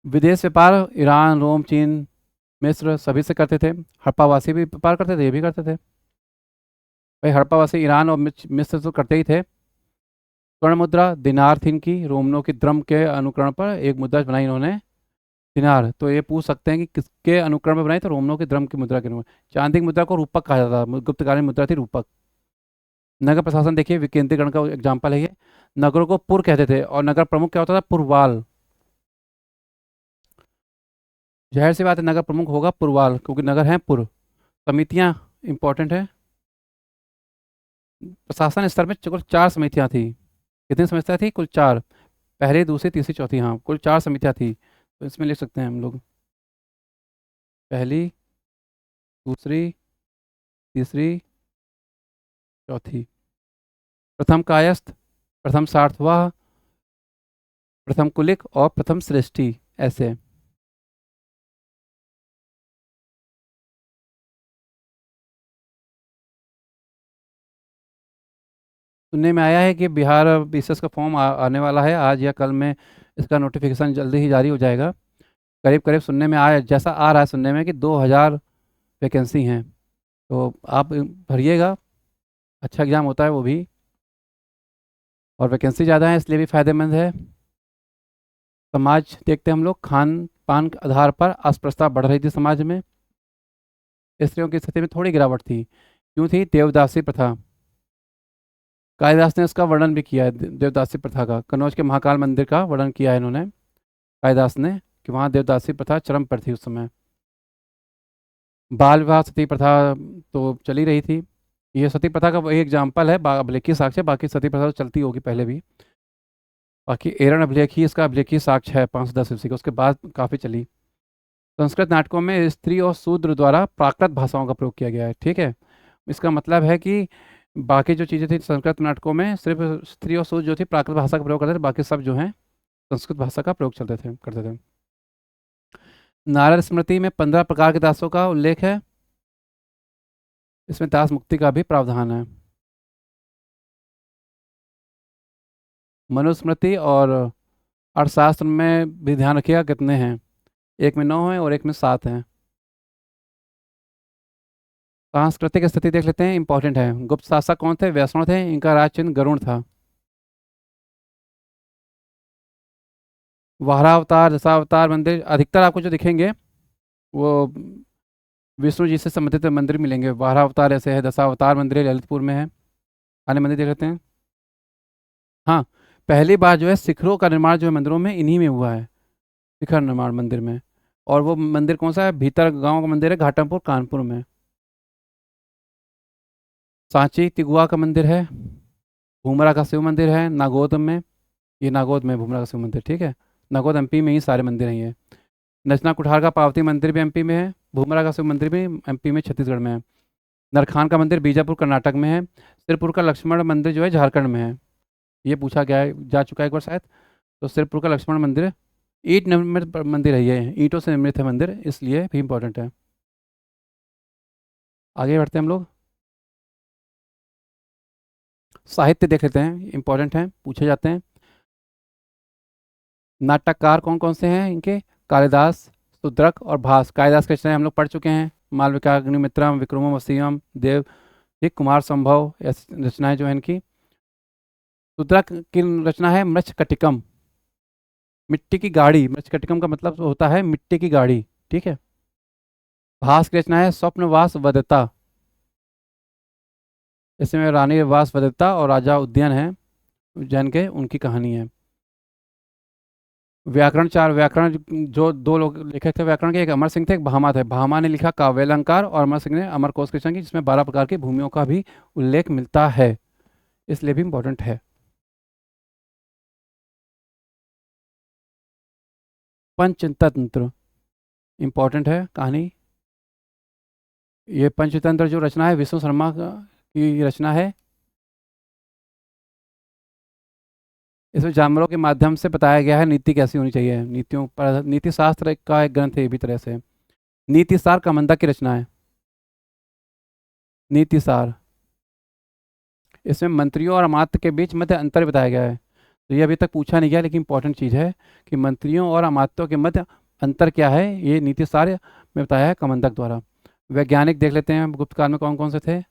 विदेश व्यापार ईरान, रोम, चीन, मिस्र सभी से करते थे। हड़प्पावासी भी व्यापार करते थे, ये भी करते थे भाई। हड़प्पावासी ईरान और मिस्र तो करते ही थे। स्वर्ण मुद्रा दिनार थी इनकी, रोमनों की द्रम के अनुकरण पर एक मुद्रा बनाई इन्होंने, दिनार। तो ये पूछ सकते हैं कि किसके अनुकरण में बनाई, तो रोमनों की द्रम की मुद्रा के अनुकरण। चांदी की मुद्रा को रूपक कहा जाता था, गुप्तकालीन मुद्रा थी रूपक। नगर प्रशासन देखिए, विकेंद्रीकरण का एग्जाम्पल है ये। नगरों को पुर कहते थे, और नगर प्रमुख क्या होता था, पुरवाल। जाहिर सी बात है नगर प्रमुख होगा पुरवाल, क्योंकि नगर हैं पुर। समितियाँ इंपॉर्टेंट है। प्रशासन स्तर में कुल 4 समितियाँ थी। कितनी समितियाँ थी, कुल 4। पहली, दूसरी, तीसरी, चौथी, हाँ कुल 4 समितियाँ थी, तो इसमें लिख सकते हैं हम लोग, पहली, दूसरी, तीसरी, चौथी। प्रथम कायस्थ, प्रथम सार्थवाह, प्रथम कुलिक और प्रथम सृष्टि, ऐसे। सुनने में आया है कि बिहार बीसीएस का फॉर्म आने वाला है आज या कल में, इसका नोटिफिकेशन जल्दी ही जारी हो जाएगा। करीब करीब सुनने में आया, जैसा आ रहा है सुनने में, कि 2000 वैकेंसी हैं, तो आप भरिएगा, अच्छा एग्ज़ाम होता है वो भी, और वैकेंसी ज़्यादा है इसलिए भी फ़ायदेमंद है। समाज देखते हैं हम लोग, खान पान के आधार पर अस्पृश्यता बढ़ रही थी समाज में। स्त्रियों की स्थिति में थोड़ी गिरावट थी, क्यों थी, देवदासी प्रथा। कालिदास ने इसका वर्णन भी किया है, देवदासी प्रथा का। कन्नौज के महाकाल मंदिर का वर्णन किया है इन्होंने, कालिदास ने, कि वहाँ देवदासी प्रथा चरम पर थी उस समय। बाल विवाह सती प्रथा तो चली रही थी। ये सती प्रथा का वही एग्जाम्पल है, अभिलेखीय साक्ष्य, बाकी सती प्रथा तो चलती होगी पहले भी। बाकी एरन अभिलेख ही इसका अभिलेखीय साक्ष्य है 510 ईस्वी का, उसके बाद काफ़ी चली। संस्कृत नाटकों में स्त्री और शूद्र द्वारा प्राकृत भाषाओं का प्रयोग किया गया है, ठीक है। इसका मतलब है कि बाकी जो चीज़ें थी संस्कृत नाटकों में, सिर्फ स्त्री और शूद्र जो थी प्राकृत भाषा का प्रयोग करते थे, बाकी सब जो हैं संस्कृत भाषा का प्रयोग चलते थे, करते थे। नारद स्मृति में 15 प्रकार के दासों का उल्लेख है, इसमें दास मुक्ति का भी प्रावधान है। मनुस्मृति और अर्थशास्त्र में भी ध्यान रखिएगा कितने हैं, एक में 9 है और एक में 7 हैं। सांस्कृतिक स्थिति देख लेते हैं, इंपॉर्टेंट है। गुप्त शासक कौन थे, वैष्णव थे, इनका राज चिन्ह गरुड़ था। वारावतार, दशावतार मंदिर अधिकतर आपको जो दिखेंगे वो विष्णु जी से संबंधित मंदिर मिलेंगे। वारावतार ऐसे है, दशावतार मंदिर ललितपुर में है। अन्य मंदिर देख लेते हैं। हाँ, पहली बार जो है शिखरों का निर्माण जो है मंदिरों में, इन्हीं में हुआ है, शिखर निर्माण मंदिर में। और वो मंदिर कौन सा है, भीतर गांव का मंदिर है, घाटमपुर कानपुर में। सांची तिगुआ का मंदिर है। भूमरा का शिव मंदिर है नागौद में, ये नागौद में भूमरा का शिव मंदिर, ठीक है। नागौद एमपी में ही सारे मंदिर हैं ये। नचना कुठार का पार्वती मंदिर भी एमपी में है। भूमरा का शिव मंदिर भी एमपी में, छत्तीसगढ़ में है। नरखान का मंदिर बीजापुर कर्नाटक में है। सिरपुर का लक्ष्मण मंदिर जो है झारखंड में है, ये पूछा गया है, जा चुका है एक बार शायद। तो सिरपुर का लक्ष्मण मंदिर ईंट निर्मित मंदिर है, ये ईंटों से निर्मित है मंदिर, इसलिए भी इम्पोर्टेंट है। आगे बढ़ते हैं हम लोग। साहित्य देख लेते हैं, इंपॉर्टेंट हैं, पूछे जाते हैं। नाटककार कौन कौन से हैं इनके? कालिदास, शूद्रक और भास। कालिदास की रचनाएं हम लोग पढ़ चुके हैं, मालविकाग्निमित्रम, विक्रमो वसीयम, देव, ये कुमार संभव, ऐसी रचनाएं जो है इनकी। शूद्रक की रचना है मृच्छकटिकम, मिट्टी की गाड़ी। मृच्छकटिकम का मतलब होता है मिट्टी की गाड़ी, ठीक है। भास की रचना है स्वप्नवास वदता, इसमें रानी वास वदता और राजा उद्यन है उज्जैन के, उनकी कहानी है। व्याकरण, चार व्याकरण, जो दो लोग लेखक थे व्याकरण के, एक अमर सिंह थे, एक भामा थे। भामा ने लिखा काव्यालंकार और अमर सिंह ने अमरकोश की रचना की, जिसमें 12 प्रकार की भूमियों का भी उल्लेख मिलता है, इसलिए भी इम्पोर्टेंट है। पंचतंत्र इम्पोर्टेंट है कहानी। ये पंचतंत्र जो रचना है विष्णु शर्मा की रचना है। इसमें जानवरों के माध्यम से बताया गया है नीति कैसी होनी चाहिए, नीतियों पर, नीति शास्त्र का एक ग्रंथ है ये भी तरह से। नीति सार कामंदक की रचना है, नीति सार। इसमें मंत्रियों और अमात्य के बीच मध्य अंतर बताया गया है। तो ये अभी तक पूछा नहीं गया, लेकिन इंपॉर्टेंट चीज़ है कि मंत्रियों और अमात्यों के मध्य अंतर क्या है, ये नीति सार में बताया है कामंदक द्वारा। वैज्ञानिक देख लेते हैं गुप्त काल में कौन कौन से थे।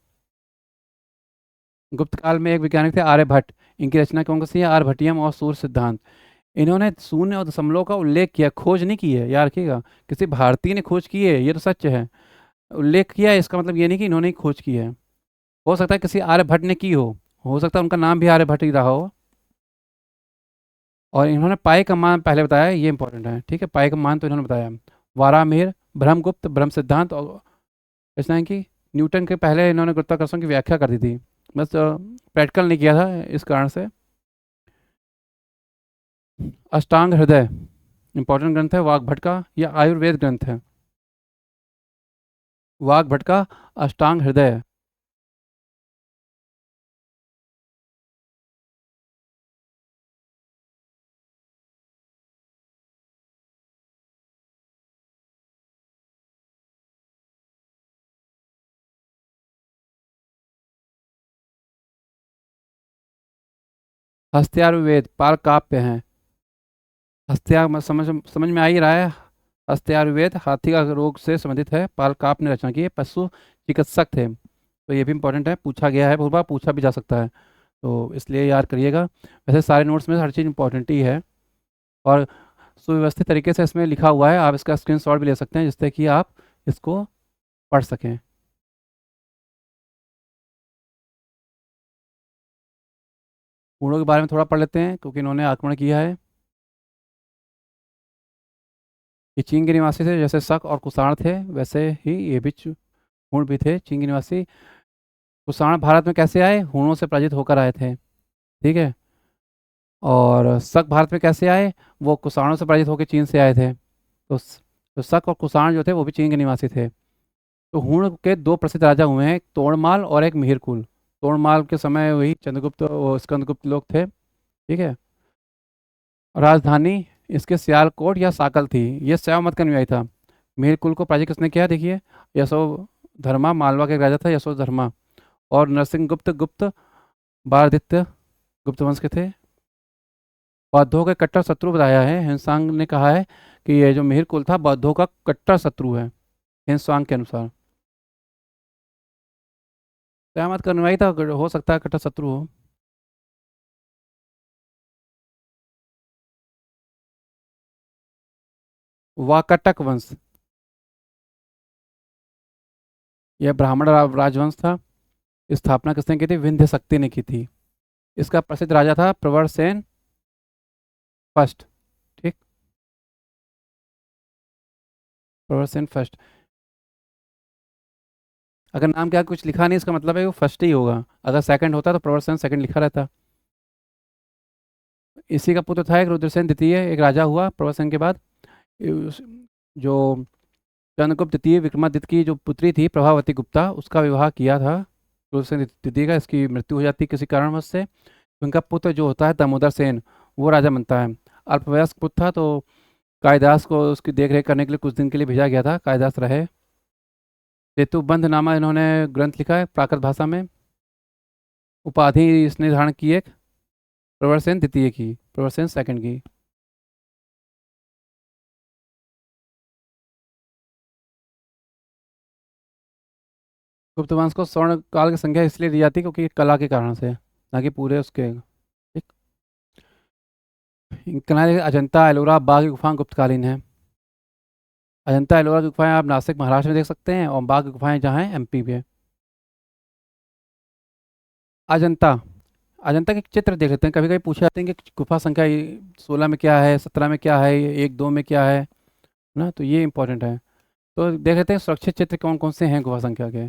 गुप्त काल में एक वैज्ञानिक थे आर्यभट्ट, इनकी रचना कौन कौन सी है? आर्यभट्टियम और सूर्य सिद्धांत। इन्होंने शून्य और दशमलव का उल्लेख किया, खोज नहीं की है, याद रखिएगा। किसी भारतीय ने खोज की है ये तो सच है, उल्लेख किया है इसका मतलब ये नहीं कि इन्होंने ही खोज की है। हो सकता है किसी आर्यभट्ट ने की हो सकता है उनका नाम भी आर्यभट्ट ही रहा हो। और इन्होंने पाई का मान पहले बताया, ये इंपॉर्टेंट है, ठीक है। पाई का मान तो इन्होंने बताया। वारामिहिर, ब्रह्मगुप्त, ब्रह्म सिद्धांत और रचना की। न्यूटन के पहले इन्होंने गुरुत्वाकर्षण की व्याख्या कर दी थी, बस प्रैक्टिकल नहीं किया था इस कारण से। अष्टांग हृदय इंपॉर्टेंट ग्रंथ है वाग्भट का, यह आयुर्वेद ग्रंथ है। वाग्भट का अष्टांग हृदय है। हस्त्यायुर्वेद पाल काव्य हैं। हस्त्या समझ समझ में आ ही रहा है। हस्त्यायुर्वेद हाथी का रोग से संबंधित है, पाल काप ने रचना की है, पशु चिकित्सक थे। तो ये भी इंपॉर्टेंट है, पूछा गया है, बहुत बार पूछा भी जा सकता है, तो इसलिए याद करिएगा। वैसे सारे नोट्स में हर चीज़ इंपॉर्टेंट ही है, और सुव्यवस्थित तरीके से इसमें लिखा हुआ है, आप इसका स्क्रीनशॉट भी ले सकते हैं जिससे कि आप इसको पढ़ सकें। पूर्णों के बारे में थोड़ा पढ़ लेते हैं क्योंकि इन्होंने आक्रमण किया है। ये चीन के निवासी थे, जैसे शक और कुषाण थे वैसे ही ये भी हूण भी थे चीन के निवासी। कुषाण भारत में कैसे आए? हूणों से पराजित होकर आए थे, ठीक है। और शक भारत में कैसे आए? वो कुषाणों से पराजित होकर चीन से आए थे। तो शक और कुषाण जो थे वो भी चीन के निवासी थे। तो हूण के दो प्रसिद्ध राजा हुए हैं, एक तोड़माल और एक मिहिरकुल। तोड़माल के समय वही चंद्रगुप्त और स्कंदगुप्त लोग थे, ठीक है। राजधानी इसके सियालकोट या साकल थी, ये शैव मत का अनुयायी था। मिहिरकुल को पराजित किसने किया? देखिए, यशोधर्मा, मालवा के राजा था यशोधर्मा। और नरसिंह गुप्त गुप्त बारादित्य गुप्त वंश के थे। बौद्धों के कट्टर शत्रु बताया है, हिंसांग ने कहा है कि ये जो मिहिर कुल था बौद्धों का कट्टर शत्रु है, हिंसांग के अनुसार। सहमत करने ही था, हो सकता है कट्टर शत्रु हो। वाकाटक वंश, यह ब्राह्मण राजवंश था। स्थापना किसने की थी? विंध्य शक्ति ने की थी। इसका प्रसिद्ध राजा था प्रवरसेन फर्स्ट, ठीक, प्रवरसेन फर्स्ट। अगर नाम क्या कुछ लिखा नहीं इसका मतलब है वो फर्स्ट ही होगा, अगर सेकंड होता तो प्रवरसेन सेकंड लिखा रहता। इसी का पुत्र था एक रुद्रसेन द्वितीय, एक राजा हुआ प्रवरसेन के बाद। जो चंद्रगुप्त द्वितीय विक्रमादित्य की जो पुत्री थी प्रभावती गुप्ता, उसका विवाह किया था रुद्रसेन द्वितीय का। इसकी मृत्यु हो जाती किसी कारणवश से। उनका पुत्र जो होता है दामोदर सेन, वो राजा बनता है। अल्पवयस्क पुत्र था, तो कालिदास को उसकी देखरेख करने के लिए कुछ दिन के लिए भेजा गया था, कालिदास रहे। सेतुबंध नामा इन्होंने ग्रंथ लिखा है प्राकृत भाषा में। उपाधि इसने धारण की एक, प्रवरसेन द्वितीय की, प्रवरसेन सेकंड की। गुप्त वंश को स्वर्ण काल की संख्या इसलिए दी जाती है क्योंकि कला के कारण से, ना कि पूरे उसके। ठीक। कहना अजंता एलोरा बाघ की गुफाएं गुप्तकालीन है। अजंता एलोरा की गुफाएं आप नासिक महाराष्ट्र में देख सकते हैं, और बाघ की गुफाएं जहाँ हैं एमपी में। अजंता, अजंता के चित्र देख लेते हैं। कभी कभी पूछे जाते हैं कि गुफा संख्या 16 में क्या है, 17 में क्या है, 1 2 में क्या है ना, तो ये इंपॉर्टेंट है। तो देख लेते हैं सुरक्षित चित्र कौन कौन से हैं गुफा संख्या के।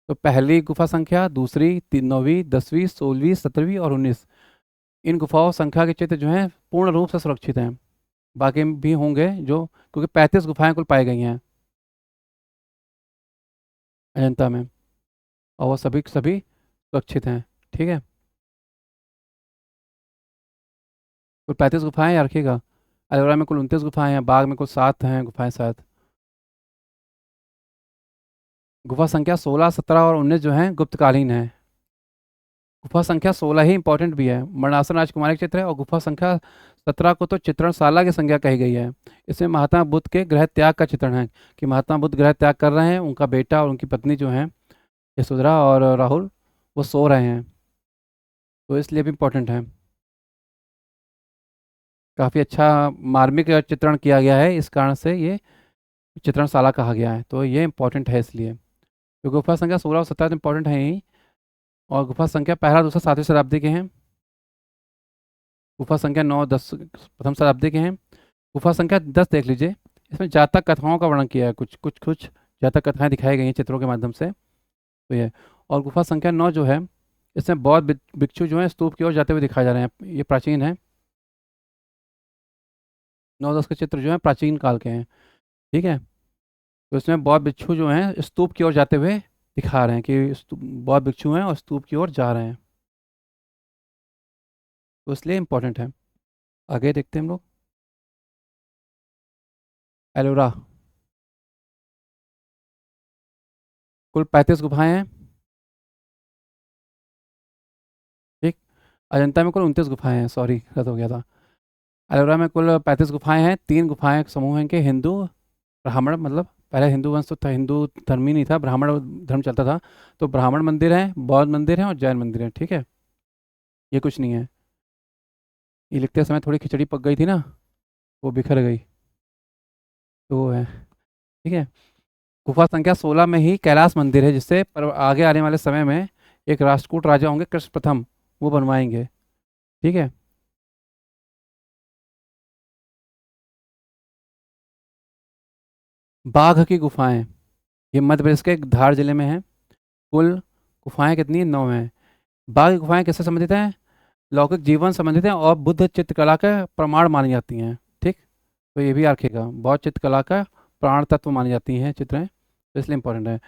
तो पहली गुफा संख्या, दूसरी, 9वीं, 10वीं, 16वीं, 17वीं और 19, इन गुफाओं संख्या के चित्र जो हैं पूर्ण रूप से सुरक्षित हैं। बाकी भी होंगे जो, क्योंकि 35 गुफाएं कुल पाई गई हैं अजंता में, और वो सभी के सभी सुरक्षित हैं। ठीक है, कुल 35 गुफाएं याद रखिएगा। अलोरा में कुल 29 गुफाएं हैं, बाग में कुल 7 हैं गुफाएं, 7। गुफा संख्या 16, 17 और 19 जो हैं गुप्तकालीन हैं। गुफा संख्या 16 ही इंपॉर्टेंट भी है, मरणासन राजकुमारी के चित्र है, और गुफा संख्या 17 को तो चित्रणशाला की संख्या कही गई है। इसमें महात्मा बुद्ध के गृह त्याग का चित्रण है, कि महात्मा बुद्ध गृह त्याग कर रहे हैं, उनका बेटा और उनकी पत्नी जो हैं यशोधरा और राहुल, वो सो रहे हैं, तो इसलिए भी इम्पोर्टेंट है। काफ़ी अच्छा मार्मिक चित्रण किया गया है, इस कारण से ये चित्रणशाला कहा गया है, तो ये इंपॉर्टेंट है इसलिए। तो गुफा संख्या 16 और 17 इंपॉर्टेंट है ही। और गुफा संख्या पहला, दूसरा, 7वीं शताब्दी के हैं। गुफा संख्या 9, 10 प्रथम शताब्दी के हैं। गुफा संख्या 10 देख लीजिए, इसमें जातक कथाओं का वर्णन किया है, कुछ कुछ कुछ जातक कथाएं दिखाई गई हैं चित्रों के माध्यम से, तो ये। और गुफा संख्या 9 जो है, इसमें बौद्ध भिक्षु जो हैं स्तूप की ओर जाते हुए दिखाए जा रहे हैं, ये प्राचीन है। 9 10 के चित्र जो हैं प्राचीन काल के हैं। ठीक है, तो इसमें बौद्ध भिक्षु जो हैं स्तूप की ओर जाते हुए दिखा रहे हैं कि बौद्ध भिक्षु हैं और स्तूप की ओर जा रहे हैं, तो इसलिए इम्पोर्टेंट है। आगे देखते हैं हम लोग। एलोरा, कुल 35 गुफाएं हैं। ठीक। अजंता में कुल 29 गुफाएं हैं, सॉरी गलत हो गया था। एलोरा में कुल 35 गुफाएं हैं। 3 गुफाएं समूह हैं के हिंदू ब्राह्मण, मतलब पहले हिंदू वंश तो था, हिंदू धर्म ही नहीं था, ब्राह्मण धर्म चलता था, तो ब्राह्मण मंदिर है, बौद्ध मंदिर है और जैन मंदिर है। ठीक है, ये कुछ नहीं है। ये लिखते समय थोड़ी खिचड़ी पक गई थी ना, वो बिखर गई, तो वो है। ठीक है, गुफा संख्या 16 में ही कैलाश मंदिर है, जिससे पर आगे आने वाले समय में एक राष्ट्रकूट राजा होंगे कृष्ण प्रथम, वो बनवाएंगे। ठीक है, बाघ की गुफाएं, ये मध्य प्रदेश के धार जिले में है। कुल गुफाएं कितनी, 9 हैं। बाघ की गुफाएं किससे संबंधित हैं, लौकिक जीवन संबंधित हैं और बुद्ध चित्रकला का प्रमाण मानी जाती हैं। ठीक, तो ये भी याद रखिएगा, बौद्ध चित्रकला का प्राण तत्व मानी जाती हैं चित्रें, तो इसलिए इंपॉर्टेंट है।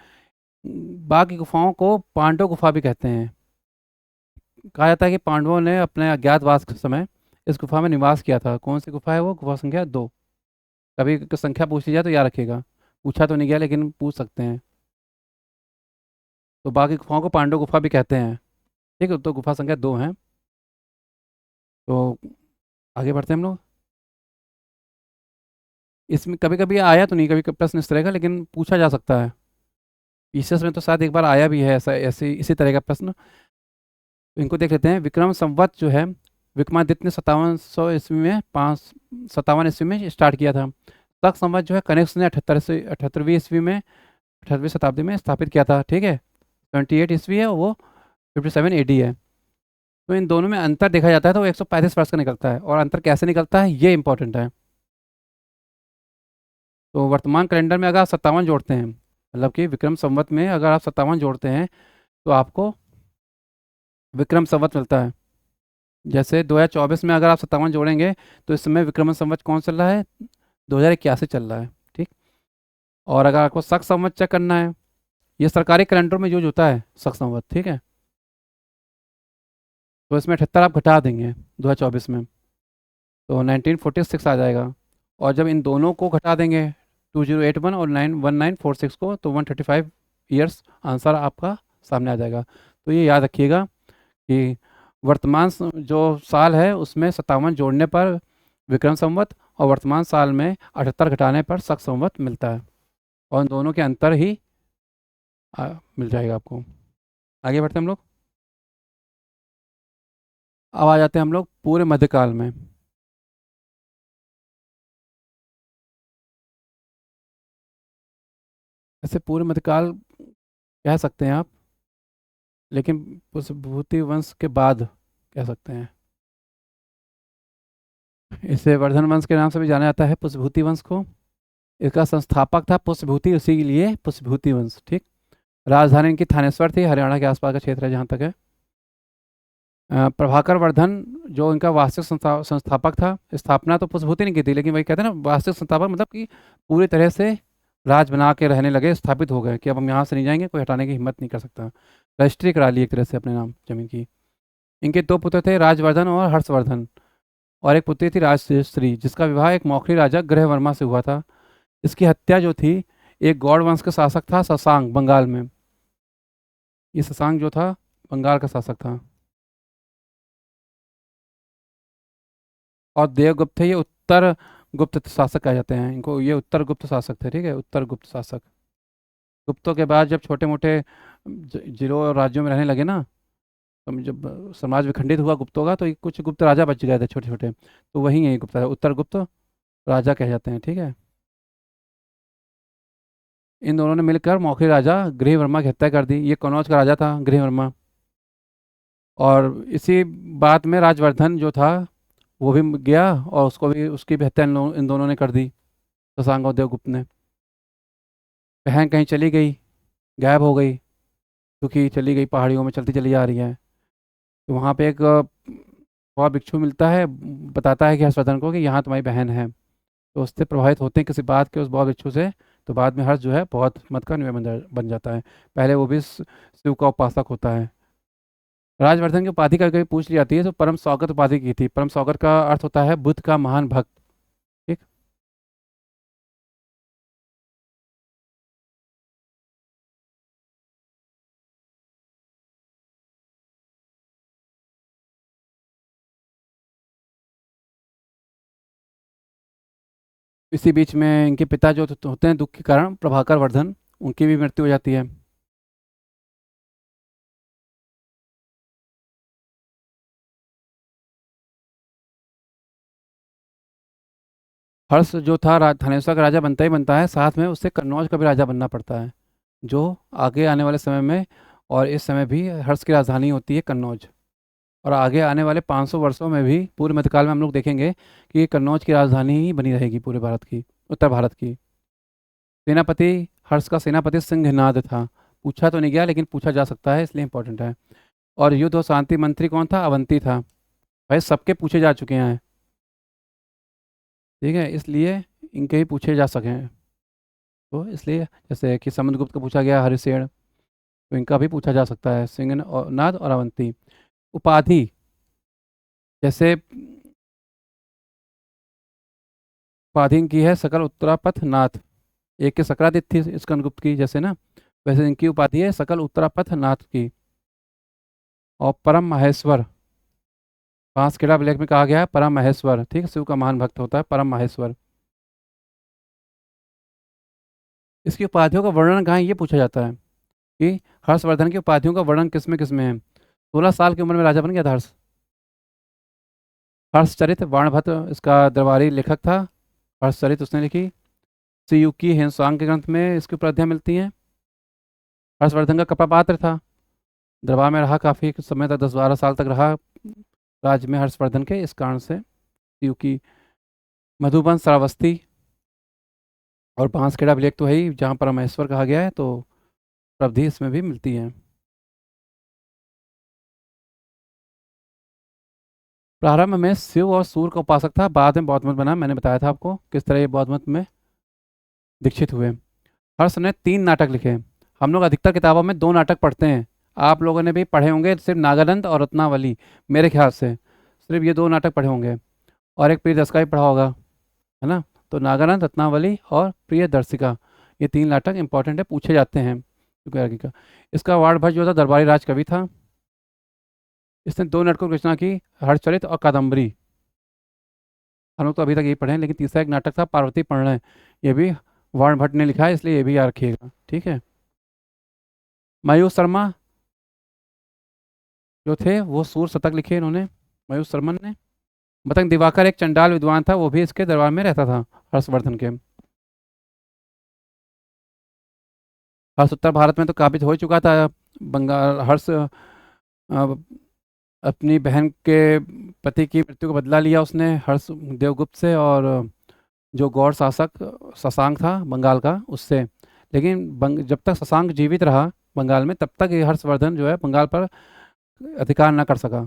बाघ की गुफाओं को पांडव गुफा भी कहते हैं। कहा जाता है कि पांडवों ने अपने अज्ञातवास के समय इस गुफा में निवास किया था। कौन सी गुफा है वो, गुफा संख्या 2। कभी संख्या पूछ ली जाए तो याद रखिएगा, पूछा तो नहीं गया लेकिन पूछ सकते हैं। तो बाघ की गुफाओं को पांडव गुफा भी कहते हैं। ठीक है, तो गुफा संख्या 2 है। तो आगे बढ़ते हैं हम लोग। इसमें कभी कभी आया तो नहीं, कभी कभी प्रश्न इस तरह का, लेकिन पूछा जा सकता है। ईसीएस में तो शायद एक बार आया भी है ऐसा, ऐसे इसी तरह का प्रश्न। तो इनको देख लेते हैं। विक्रम संवत जो है, विक्रमादित्य ने 5700 ईस्वी में 57 ईस्वी में स्टार्ट किया था। शक संवत जो है कनिष्क ने 78वीं ईस्वी में, 18वीं शताब्दी में स्थापित किया था। ठीक है, 28 ईस्वी है, वो 57 AD है। तो इन दोनों में अंतर देखा जाता है तो 135 वर्ष का निकलता है, और अंतर कैसे निकलता है ये इंपॉर्टेंट है। तो वर्तमान कैलेंडर में अगर आप 57 जोड़ते हैं, मतलब कि विक्रम संवत में अगर आप 57 जोड़ते हैं, तो आपको विक्रम संवत मिलता है। जैसे 2024 में अगर आप 57 जोड़ेंगे, तो इस समय विक्रम संवत कौन चल रहा है, 2081 चल रहा है। ठीक, और अगर आपको शक संवत चेक करना है, ये सरकारी कैलेंडर में यूज होता है शक संवत। ठीक है, तो इसमें 78 आप घटा देंगे 2024 में, तो 1946 आ जाएगा। और जब इन दोनों को घटा देंगे, 2081 और 1946 को, तो 135 ईयर्स आंसर आपका सामने आ जाएगा। तो ये याद रखिएगा कि वर्तमान जो साल है उसमें 57 जोड़ने पर विक्रम संवत और वर्तमान साल में 78 घटाने पर शक संवत मिलता है, और इन दोनों के अंतर ही मिल जाएगा आपको। आगे बढ़ते हैं हम लोग। अब आ जाते हैं हम लोग पूरे मध्यकाल में। ऐसे पूरे मध्यकाल कह सकते हैं आप, लेकिन पुष्पभूति वंश के बाद कह सकते हैं। इसे वर्धन वंश के नाम से भी जाना जाता है, पुष्पभूति वंश को। इसका संस्थापक था पुष्पभूति, उसी के लिए पुष्पभूति वंश। ठीक। राजधानी इनकी थानेश्वर थी, हरियाणा के आसपास का क्षेत्र है जहाँ तक है। प्रभाकर वर्धन जो इनका वास्तविक संस्थापक था, स्थापना तो पुष्पभूति ने की थी, लेकिन वही कहते हैं ना वास्तविक संस्थापक मतलब कि पूरी तरह से राज बना के रहने लगे, स्थापित हो गए कि अब हम यहाँ से नहीं जाएंगे, कोई हटाने की हिम्मत नहीं कर सकता। रजिस्ट्री करा ली एक तरह से अपने नाम जमीन की। इनके दो पुत्र थे, राजवर्धन और हर्षवर्धन, और एक पुत्री थी राजश्री, जिसका विवाह एक मौखरी राजा ग्रहवर्मा से हुआ था। इसकी हत्या जो थी एक गौड़ वंश का शासक था, शशांक, बंगाल में। ये शशांक जो था बंगाल का शासक था। और देवगुप्त थे, ये उत्तर गुप्त शासक कहे जाते हैं इनको, ये उत्तर गुप्त शासक थे। ठीक है, उत्तर गुप्त शासक। गुप्तों के बाद जब छोटे मोटे जिलों और राज्यों में रहने लगे ना, तो जब समाज विखंडित हुआ गुप्तों का, तो ये कुछ गुप्त राजा बच गए थे छोटे छोटे, तो वही है गुप्त राजा, उत्तर गुप्त राजा कहे जाते हैं। ठीक है। इन दोनों ने मिलकर मौखरी राजा गृहवर्मा की हत्या कर दी। ये कनौज का राजा था गृहवर्मा। और इसी बात में राजवर्धन जो था वो भी गया, और उसको भी, उसकी भी हत्या इन दोनों ने कर दी, शशांक और देवगुप्त ने। बहन कहीं चली गई, गायब हो गई, क्योंकि चली गई पहाड़ियों में, चलती चली जा रही है। तो वहाँ पे एक वहाँ भिक्षु मिलता है, बताता है कि हर्षवर्धन को कि यहाँ तुम्हारी बहन है। तो उससे प्रभावित होते हैं किसी बात के, उस बौद्ध भिक्षु से। तो बाद में हर्ष जो है बौद्ध मत का निवय बन जाता है। पहले वो भी शिव का उपासक होता है। राजवर्धन की उपाधि कभी कभी पूछ ली जाती है, तो परम स्वागत उपाधि की थी। परम स्वागत का अर्थ होता है बुद्ध का महान भक्त। ठीक। इसी बीच में इनके पिता जो होते हैं दुख के कारण, प्रभाकर वर्धन, उनकी भी मृत्यु हो जाती है। हर्ष जो था थानेसर का राजा बनता ही बनता है, साथ में उससे कन्नौज का भी राजा बनना पड़ता है, जो आगे आने वाले समय में, और इस समय भी हर्ष की राजधानी होती है कन्नौज। और आगे आने वाले 500 वर्षों में भी पूरे मध्यकाल में हम लोग देखेंगे कि ये कन्नौज की राजधानी ही बनी रहेगी पूरे भारत की, उत्तर भारत की। सेनापति, हर्ष का सेनापति सिंहनाद था। पूछा तो नहीं गया, लेकिन पूछा जा सकता है, इसलिए इंपॉर्टेंट है। और युद्ध और शांति मंत्री कौन था? अवंती था। भाई सबके पूछे जा चुके हैं, ठीक है, इसलिए इनके ही पूछे जा सकें। तो इसलिए जैसे कि समुद्रगुप्त का पूछा गया, हरिसेन, तो इनका भी पूछा जा सकता है, सिंहनाद और अवंती। उपाधि, जैसे उपाधि इनकी है सकल उत्तरापथ नाथ। एक के सकरादित्य थी स्कंदगुप्त की जैसे ना, वैसे इनकी उपाधि है सकल उत्तरापथ नाथ की। और परम महेश्वर, बांसखेड़ा लेख में कहा गया है परम महेश्वर। ठीक है, शिव का महान भक्त होता है परम महेश्वर। इसकी उपाधियों का वर्णन कहाँ है, ये पूछा जाता है कि हर्षवर्धन की उपाधियों का वर्णन किसमें है। 16 साल की उम्र में राजा बन गया था हर्ष। हर्षचरित बाणभट्ट इसका दरबारी लेखक था। हर्षचरित उसने लिखी। सीयूकी हेनसांग के ग्रंथ में इसकी उपलब्धियाँ मिलती हैं। हर्षवर्धन का कपा पात्र था, दरबार में रहा काफ़ी समय तक, 10-12 साल तक रहा राज्य में हर्षवर्धन के, इस कारण से सीयूकी। मधुबन, श्रावस्ती और बांसखेड़ा अभिलेख तो है ही, जहाँ परमेश्वर कहा गया है, तो उपलब्धि इसमें भी मिलती है। प्रारंभ में शिव और सूर्य का उपासक था, बाद में बौद्ध मत बना। मैंने बताया था आपको किस तरह ये बौद्ध मत में दीक्षित हुए। हर्ष ने 3 नाटक लिखे। हम लोग अधिकतर किताबों में 2 नाटक पढ़ते हैं, आप लोगों ने भी पढ़े होंगे सिर्फ नागानंद और रत्नावली, मेरे ख्याल से सिर्फ ये 2 नाटक पढ़े होंगे, और एक प्रियदर्शिका भी पढ़ा होगा, है ना। तो नागानंद, रत्नावली और प्रियदर्शिका, ये 3 नाटक इंपॉर्टेंट है, पूछे जाते हैं क्योंकि आगे का। इसका वाणभट्ट जो था दरबारी राज कवि था। इसने 2 नाटकों की रचना की, हर्षचरित और कादम्बरी। हम लोग तो अभी तक यही पढ़े हैं, लेकिन तीसरा एक नाटक था पार्वती परिणय, ये भी वर्ण भट्ट ने लिखा है, इसलिए ये भी याद रखिएगा, ठीक है। मयूर शर्मा जो थे वो सूर शतक लिखे इन्होंने, मयूर शर्मा ने। मतंग दिवाकर एक चंडाल विद्वान था, वो भी इसके दरबार में रहता था, हर्षवर्धन के। हर्ष उत्तर भारत में तो काबिज हो चुका था। बंगाल हर्ष अपनी बहन के पति की मृत्यु को बदला लिया उसने हर्ष देवगुप्त से, और जो गौड़ शासक शशांक था बंगाल का, उससे। लेकिन जब तक शशांक जीवित रहा बंगाल में, तब तक ये हर्षवर्धन जो है बंगाल पर अधिकार ना कर सका,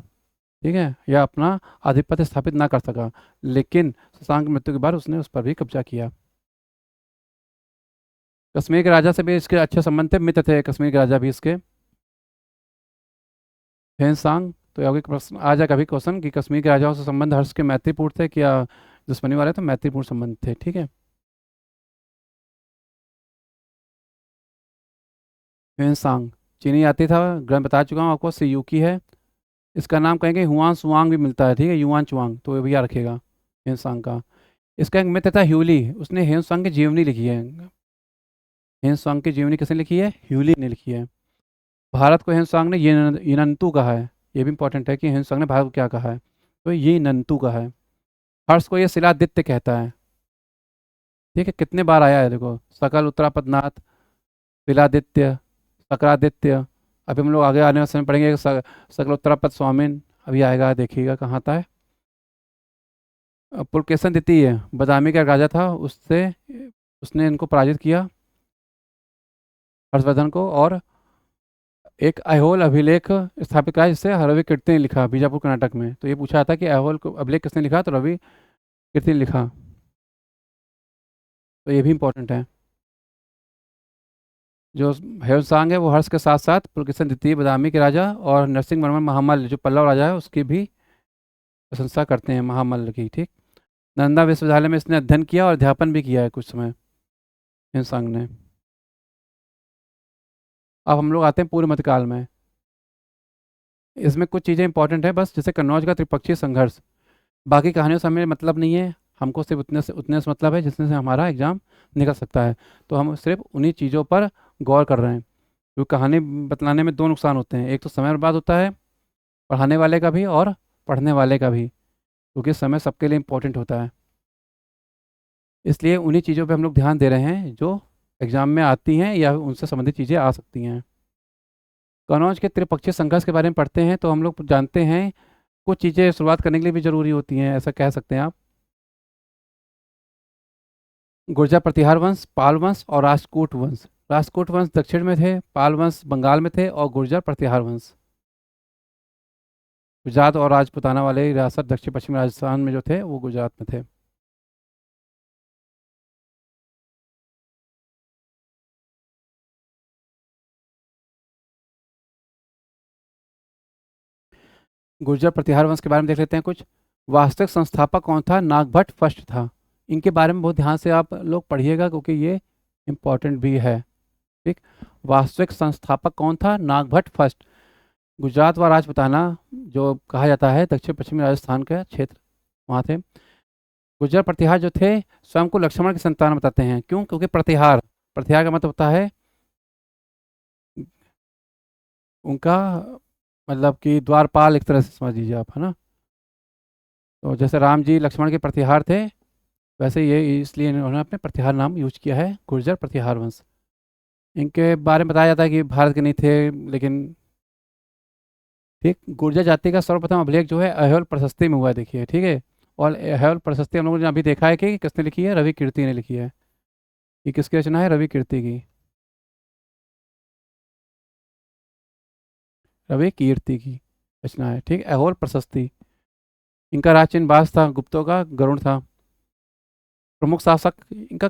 ठीक है, या अपना आधिपत्य स्थापित ना कर सका। लेकिन शशांक की मृत्यु के बाद उसने उस पर भी कब्जा किया। कश्मीर के राजा से भी इसके अच्छे संबंध थे, मित्र थे कश्मीर के राजा भी इसके। हेनसांग, तो आगे प्रश्न आ जाए कभी क्वेश्चन कि कश्मीर के राजाओं से संबंध हर्ष के मैत्रीपूर्ण थे क्या दुश्मनी वाले, तो मैत्रीपूर्ण संबंध थे, ठीक है। हेनसांग चीनी जाति था, ग्रंथ बता चुका हूँ आपको, सियूकी है। इसका नाम कहेंगे हुआन सुआंग भी मिलता है, ठीक है, युआन चुआंग, तो ये भी याद रखेगा हेनसांग का। इसका एक मित्र था ह्यूली, उसने हेनसांग की जीवनी लिखी है। हेनसांग की जीवनी किसने लिखी है? ह्यूली ने लिखी है। भारत को हेनसांग ने यिनंतू कहा है, ये भी इंपॉर्टेंट है कि हेनसांग ने भारत को क्या कहा है, तो ये नंतू कहा है। हर्ष को ये शिलादित्य कहता है, ठीक है, कितने बार आया है देखो, सकल उत्तरापदनाथ, शिलादित्य, सकरादित्य। अभी हम लोग आगे आने वाले समय पढ़ेंगे सकल उत्तरापद स्वामिन, अभी आएगा, देखिएगा कहाँ आता है। पुलकेशन द्वितीय बदामी का राजा था, उससे उसने इनको पराजित किया, हर्षवर्धन को, और एक ऐहोल अभिलेख स्थापित किया जिससे रवि कीर्ति ने लिखा बीजापुर कर्नाटक में। तो ये पूछा था कि ऐहोल को अभिलेख किसने लिखा, तो रवि कीर्ति ने लिखा, तो ये भी इंपॉर्टेंट है। जो हेवसांग है वो हर्ष के साथ साथ पुलकेशन द्वितीय बदामी के राजा और नरसिंह वर्मन महामल्ल जो पल्लव राजा है उसकी भी प्रशंसा करते हैं, महामल्ल की, ठीक। नालंदा विश्वविद्यालय में इसने अध्ययन किया और अध्यापन भी किया है कुछ समय हेवसांग ने। अब हम लोग आते हैं पूर्व मध्यकाल में। इसमें कुछ चीज़ें इंपॉर्टेंट है बस, जैसे कन्नौज का त्रिपक्षीय संघर्ष, बाकी कहानियों से हमें मतलब नहीं है, हमको सिर्फ उतने से मतलब है जिसमें से हमारा एग्जाम निकल सकता है। तो हम सिर्फ उन्हीं चीज़ों पर गौर कर रहे हैं, क्योंकि कहानी बतलाने में दो नुकसान होते हैं, एक तो समय बर्बाद होता है पढ़ाने वाले का भी और पढ़ने वाले का भी, क्योंकि समय सबके लिए इम्पोर्टेंट होता है। इसलिए उन्हीं चीज़ों पे हम लोग ध्यान दे रहे हैं जो एग्जाम में आती हैं या उनसे संबंधित चीज़ें आ सकती हैं। कनौज के त्रिपक्षीय संघर्ष के बारे में पढ़ते हैं तो हम लोग जानते हैं कुछ चीज़ें शुरुआत करने के लिए भी ज़रूरी होती हैं, ऐसा कह सकते हैं आप। गुर्जर प्रतिहार वंश, पाल वंश और राष्ट्रकूट वंश। राष्ट्रकूट वंश दक्षिण में थे, पाल वंश बंगाल में थे, और गुर्जर प्रतिहार वंश गुजरात और राजपुताना वाले रियासत दक्षिण पश्चिमी राजस्थान में जो थे वो गुजरात में थे। गुर्जर प्रतिहार वंश के बारे में देख लेते हैं कुछ। वास्तविक संस्थापक कौन था? नागभट्ट फर्स्ट था। इनके बारे में बहुत ध्यान से आप लोग पढ़िएगा क्योंकि ये इम्पोर्टेंट भी है, ठीक। वास्तविक संस्थापक कौन था? नागभट्ट फर्स्ट। गुजरात व राजपुताना जो कहा जाता है दक्षिण पश्चिमी राजस्थान का क्षेत्र, वहाँ थे। गुर्जर प्रतिहार जो थे स्वयं को लक्ष्मण की संतान बताते हैं, क्यों? क्योंकि प्रतिहार, प्रतिहार का मतलब होता है उनका, मतलब कि द्वारपाल, एक तरह से समझ लीजिए आप, है ना। तो जैसे राम जी लक्ष्मण के प्रतिहार थे, वैसे ये इसलिए इन्होंने अपने प्रतिहार नाम यूज किया है, गुर्जर प्रतिहार वंश। इनके बारे में बताया जाता है कि भारत के नहीं थे, लेकिन ठीक। गुर्जर जाति का सर्वप्रथम अभिलेख जो है ऐहोल प्रशस्ति में हुआ है, देखिए, ठीक है। और ऐहोल प्रशस्ति हम लोगों ने अभी देखा है कि किसने लिखी है? रवि कीर्ति ने लिखी है। ये किसकी रचना है? रवि कीर्ति की, रवि कीर्ति की रचना है, ठीक। ऐहोल प्रशस्ति। इनका राजचिन्ह बाज था, गुप्तों का गरुड़ था। प्रमुख शासक, इनका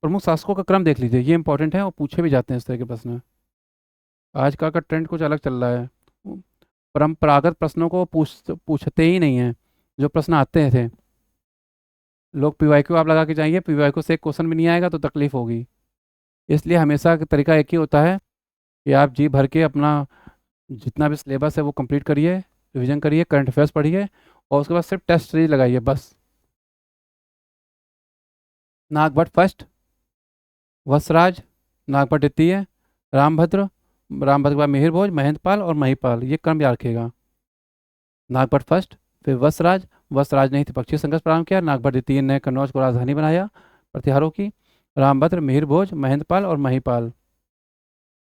प्रमुख शासकों का क्रम देख लीजिए, ये इंपॉर्टेंट है और पूछे भी जाते हैं इस तरह के प्रश्न। आजकल का ट्रेंड कुछ अलग चल रहा है, परंपरागत प्रश्नों को पूछते ही नहीं है, जो प्रश्न आते थे। लोग पीवाईक्यू आप लगा के जाइए, पीवाईक्यू से एक क्वेश्चन भी नहीं आएगा तो तकलीफ होगी। इसलिए हमेशा का तरीका एक ही होता है कि आप जी भर के अपना जितना भी सिलेबस है वो कंप्लीट करिए, रिवीजन करिए, करंट अफेयर्स पढ़िए और उसके बाद सिर्फ टेस्ट सीरीज लगाइए बस। नागभट्ट फर्स्ट, वत्सराज, नागभट्ट द्वितीय, रामभद्र, रामभद्र के बाद मिहिर भोज, महेंद्रपाल और महिपाल, ये क्रम याद रखिएगा। नागभट्ट फर्स्ट, फिर वत्सराज, वत्सराज ने त्रिपक्षीय संघर्ष प्रारंभ किया, नागभट्ट द्वितीय ने कन्नौज को राजधानी बनाया प्रतिहारों की, रामभद्र, मिहिर भोज, महेंद्रपाल और महिपाल।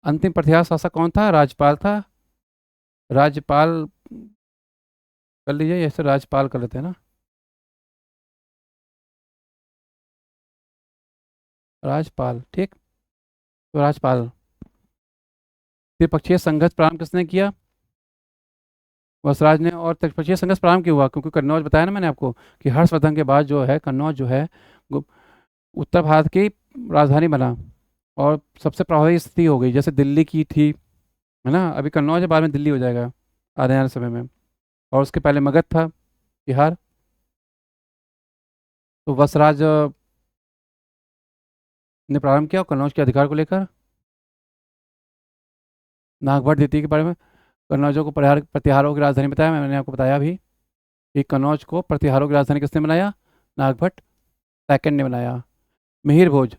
अंतिम प्रतिहार शासक कौन था? राजपाल था। राज्यपाल कर लीजिए, ऐसे राज्यपाल कर लेते हैं ना, राजपाल, ठीक। तो राजपाल। त्रिपक्षीय संघर्ष प्रारंभ किसने किया? वसराज ने। और त्रिपक्षीय संघर्ष प्रारंभ क्यों हुआ? क्योंकि कन्नौज, बताया ना मैंने आपको कि हर्षवर्धन के बाद जो है कन्नौज जो है उत्तर भारत की राजधानी बना और सबसे प्रभावी स्थिति हो गई, जैसे दिल्ली की थी, है ना। अभी कन्नौज है, बाद में दिल्ली हो जाएगा आने वाले समय में। और उसके पहले मगध था, बिहार। तो वसराज ने प्रारंभ किया और कन्नौज के अधिकार को लेकर। नागभट्ट द्वितीय के बारे में, कन्नौजों को प्रतिहारों की राजधानी बताया, मैंने आपको बताया भी कि कन्नौज को प्रतिहारों की राजधानी किसने बनाया? नागभट्ट सेकंड ने बनाया। मिहिर भोज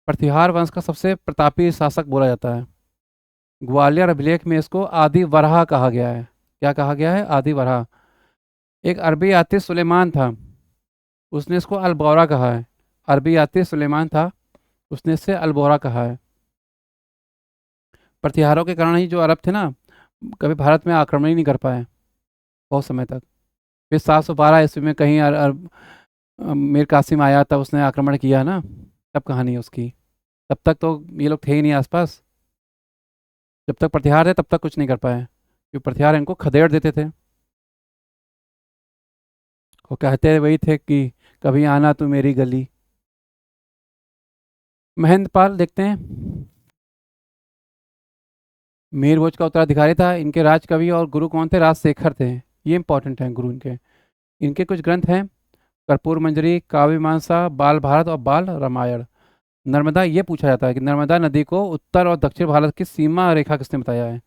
प्रतिहार वंश का सबसे प्रतापी शासक बोला जाता है। ग्वालियर अभिलेख में इसको आदि वराह कहा गया है। क्या कहा गया है? आदि वराह। एक अरबी यात्री सुलेमान था, उसने इसको अलबौरा कहा है। अरबी यात्री सुलेमान था, उसने इससे अलबौरा कहा है। प्रतिहारों के कारण ही जो अरब थे ना, कभी भारत में आक्रमण ही नहीं कर पाए बहुत समय तक। फिर 712 ईस्वी में कहीं मीर कासिम आया, तब उसने आक्रमण किया ना, तब कहानी है उसकी। तब तक तो ये लोग थे ही नहीं आसपास। जब तक प्रतिहार थे तब तक कुछ नहीं कर पाए, क्योंकि प्रतिहार इनको खदेड़ देते थे। वो कहते वही थे कि कभी आना तू मेरी गली। महेंद्रपाल देखते हैं। मीर भोज का उत्तराधिकारी था। इनके राज कवि और गुरु कौन थे? राजशेखर थे। ये इंपॉर्टेंट हैं गुरु इनके। इनके कुछ ग्रंथ हैं, कर्पूर मंजरी, काव्य मीमांसा, बाल भारत और बाल रामायण। नर्मदा, ये पूछा जाता है कि नर्मदा नदी को उत्तर और दक्षिण भारत की सीमा रेखा किसने बताया है?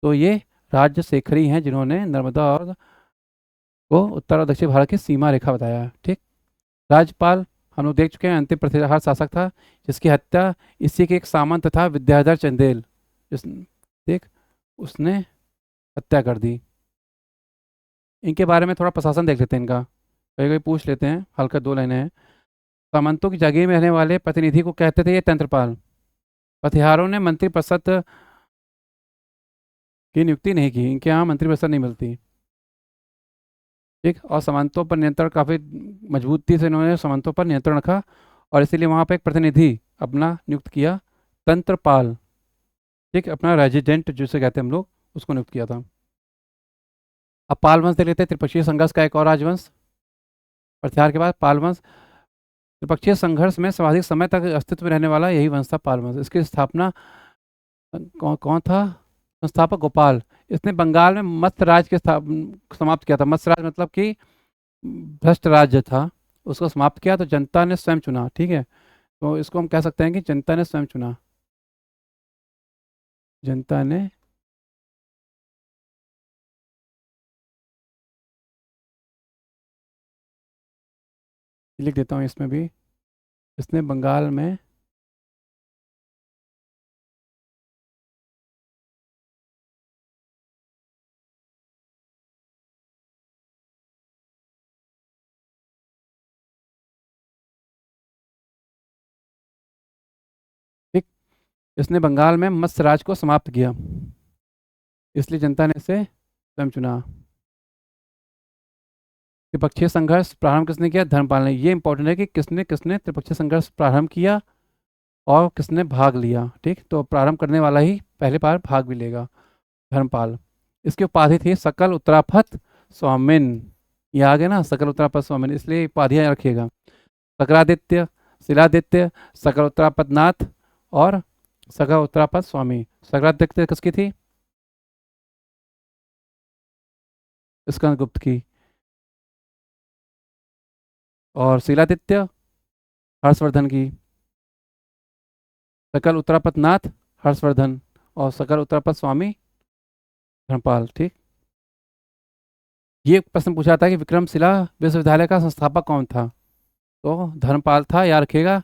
तो ये राजशेखर ही हैं जिन्होंने नर्मदा और को उत्तर और दक्षिण भारत की सीमा रेखा बताया है, ठीक। राज्यपाल हम लोग देख चुके हैं, अंतिम प्रतिहार शासक था जिसकी हत्या इसी के एक सामंत था विद्याधर चंदेल, जिस देख उसने हत्या कर दी। इनके बारे में थोड़ा प्रशासन देख लेते हैं इनका, कहीं कहीं पूछ लेते हैं, हल्का 2 लाइनें हैं। सामंतों की जागीर में रहने वाले प्रतिनिधि को कहते थे ये तंत्रपाल। प्रतिहारों ने मंत्रिपरिषद की नियुक्ति नहीं की, इनके यहाँ मंत्रिपरिषद नहीं मिलती, ठीक। और सामंतों पर नियंत्रण काफ़ी मजबूती से इन्होंने सामंतों पर नियंत्रण रखा और इसीलिए वहाँ पर एक प्रतिनिधि अपना नियुक्त किया, तंत्रपाल, ठीक, अपना रेजिडेंट जिसे कहते हैं हम लोग, उसको नियुक्त किया था। अब पाल वंश देख लेते हैं, त्रिपक्षीय संघर्ष का एक और राजवंश। प्रतिहार के बाद पाल वंश त्रिपक्षीय संघर्ष में सर्वाधिक समय तक अस्तित्व में रहने वाला यही वंश था, पाल वंश। इसकी स्थापना कौन था? संस्थापक गोपाल। इसने बंगाल में मत्स्य राज के समाप्त किया था। मत्स्य राज मतलब कि भ्रष्ट राज्य था, उसको समाप्त किया तो जनता ने स्वयं चुना, ठीक है। तो इसको हम कह सकते हैं कि जनता ने स्वयं चुना, जनता ने लिख देता हूँ इसमें भी, इसने बंगाल में ठीक, इसने बंगाल में मत्स्य राज को समाप्त किया, इसलिए जनता ने इसे स्वयं चुना। त्रिपक्षीय संघर्ष प्रारंभ किसने किया? धर्मपाल ने। ये इंपॉर्टेंट है कि किसने किसने त्रिपक्षीय संघर्ष प्रारंभ किया और किसने भाग लिया, ठीक। तो प्रारंभ करने वाला ही पहले बार भाग भी लेगा, धर्मपाल। इसकी उपाधि थी सकल उत्तरापथ स्वामिन। ये आ गया ना, सकल उत्तरापथ स्वामिन, इसलिए उपाधियाँ रखिएगा, सकरादित्य, शिलादित्य, सकल उत्तरापथ नाथ और सकल उत्तरापथ स्वामी। सकरादित्य किसकी थी? स्कंदगुप्त की। और शिलादित्य हर्षवर्धन की। सकल उत्तरापथ नाथ हर्षवर्धन और सकल उत्तरापथ स्वामी धर्मपाल, ठीक। ये प्रश्न पूछा था कि विक्रमशिला विश्वविद्यालय का संस्थापक कौन था। तो धर्मपाल था, याद रखिएगा।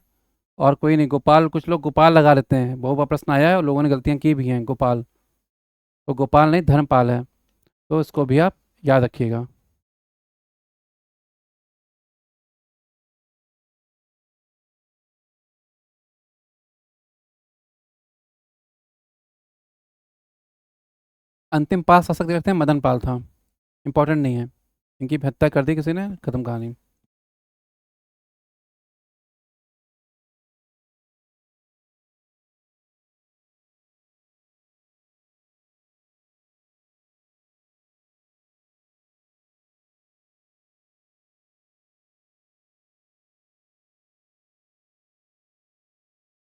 और कोई नहीं, गोपाल, कुछ लोग गोपाल लगा लेते हैं, बहुत बार प्रश्न आया है और लोगों ने गलतियां की भी हैं, गोपाल। तो गोपाल नहीं, धर्मपाल है। तो इसको भी आप याद रखिएगा। अंतिम पास शासक देख रखते हैं, मदन पाल था। इंपॉर्टेंट नहीं है। इनकी हत्या कर दी किसी ने, खत्म कहानी।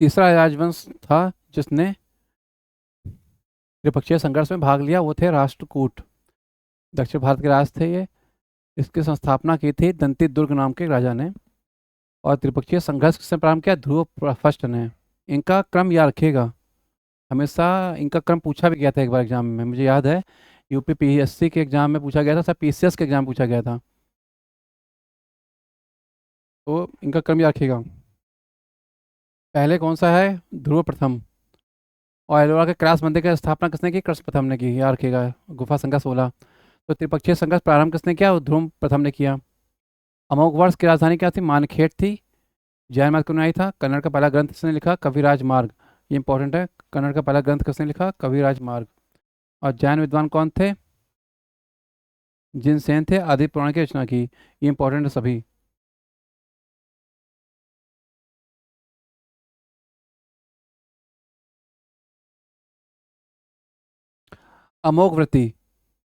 तीसरा राजवंश था जिसने त्रिपक्षीय संघर्ष में भाग लिया, वो थे राष्ट्रकूट। दक्षिण भारत के राज थे ये। इसकी संस्थापना की थी दंती दुर्ग नाम के राजा ने। और त्रिपक्षीय संघर्ष किसने प्रारंभ किया, ध्रुव फर्स्ट ने। इनका क्रम याद रखिएगा, हमेशा इनका क्रम पूछा भी गया था एक बार एग्जाम में, मुझे याद है। यूपी पीएससी के एग्जाम में पूछा गया था, सब पीसीएस के एग्जाम में पूछा गया था। तो इनका क्रम याद रखिएगा। पहले कौन सा है, ध्रुव प्रथम। और एलोरा के कैलाश मंदिर की स्थापना किसने की, कृष्ण प्रथम ने की, याद रखिएगा। गुफा संघर्ष 16। तो त्रिपक्षीय संघर्ष प्रारंभ किसने किया, ध्रुव प्रथम ने किया। अमोघ वर्ष की राजधानी क्या थी, मानखेड़ थी। जैन मत कौन आई था, कन्नड़ का पहला ग्रंथ किसने लिखा, कविराज मार्ग। ये इंपॉर्टेंट है, कन्नड़ का पहला ग्रंथ किसने लिखा, कविराज मार्ग। और जैन विद्वान कौन थे, जिनसेन थे, आदि पुराण की रचना की। ये इंपॉर्टेंट है सभी। अमोघ वृत्ति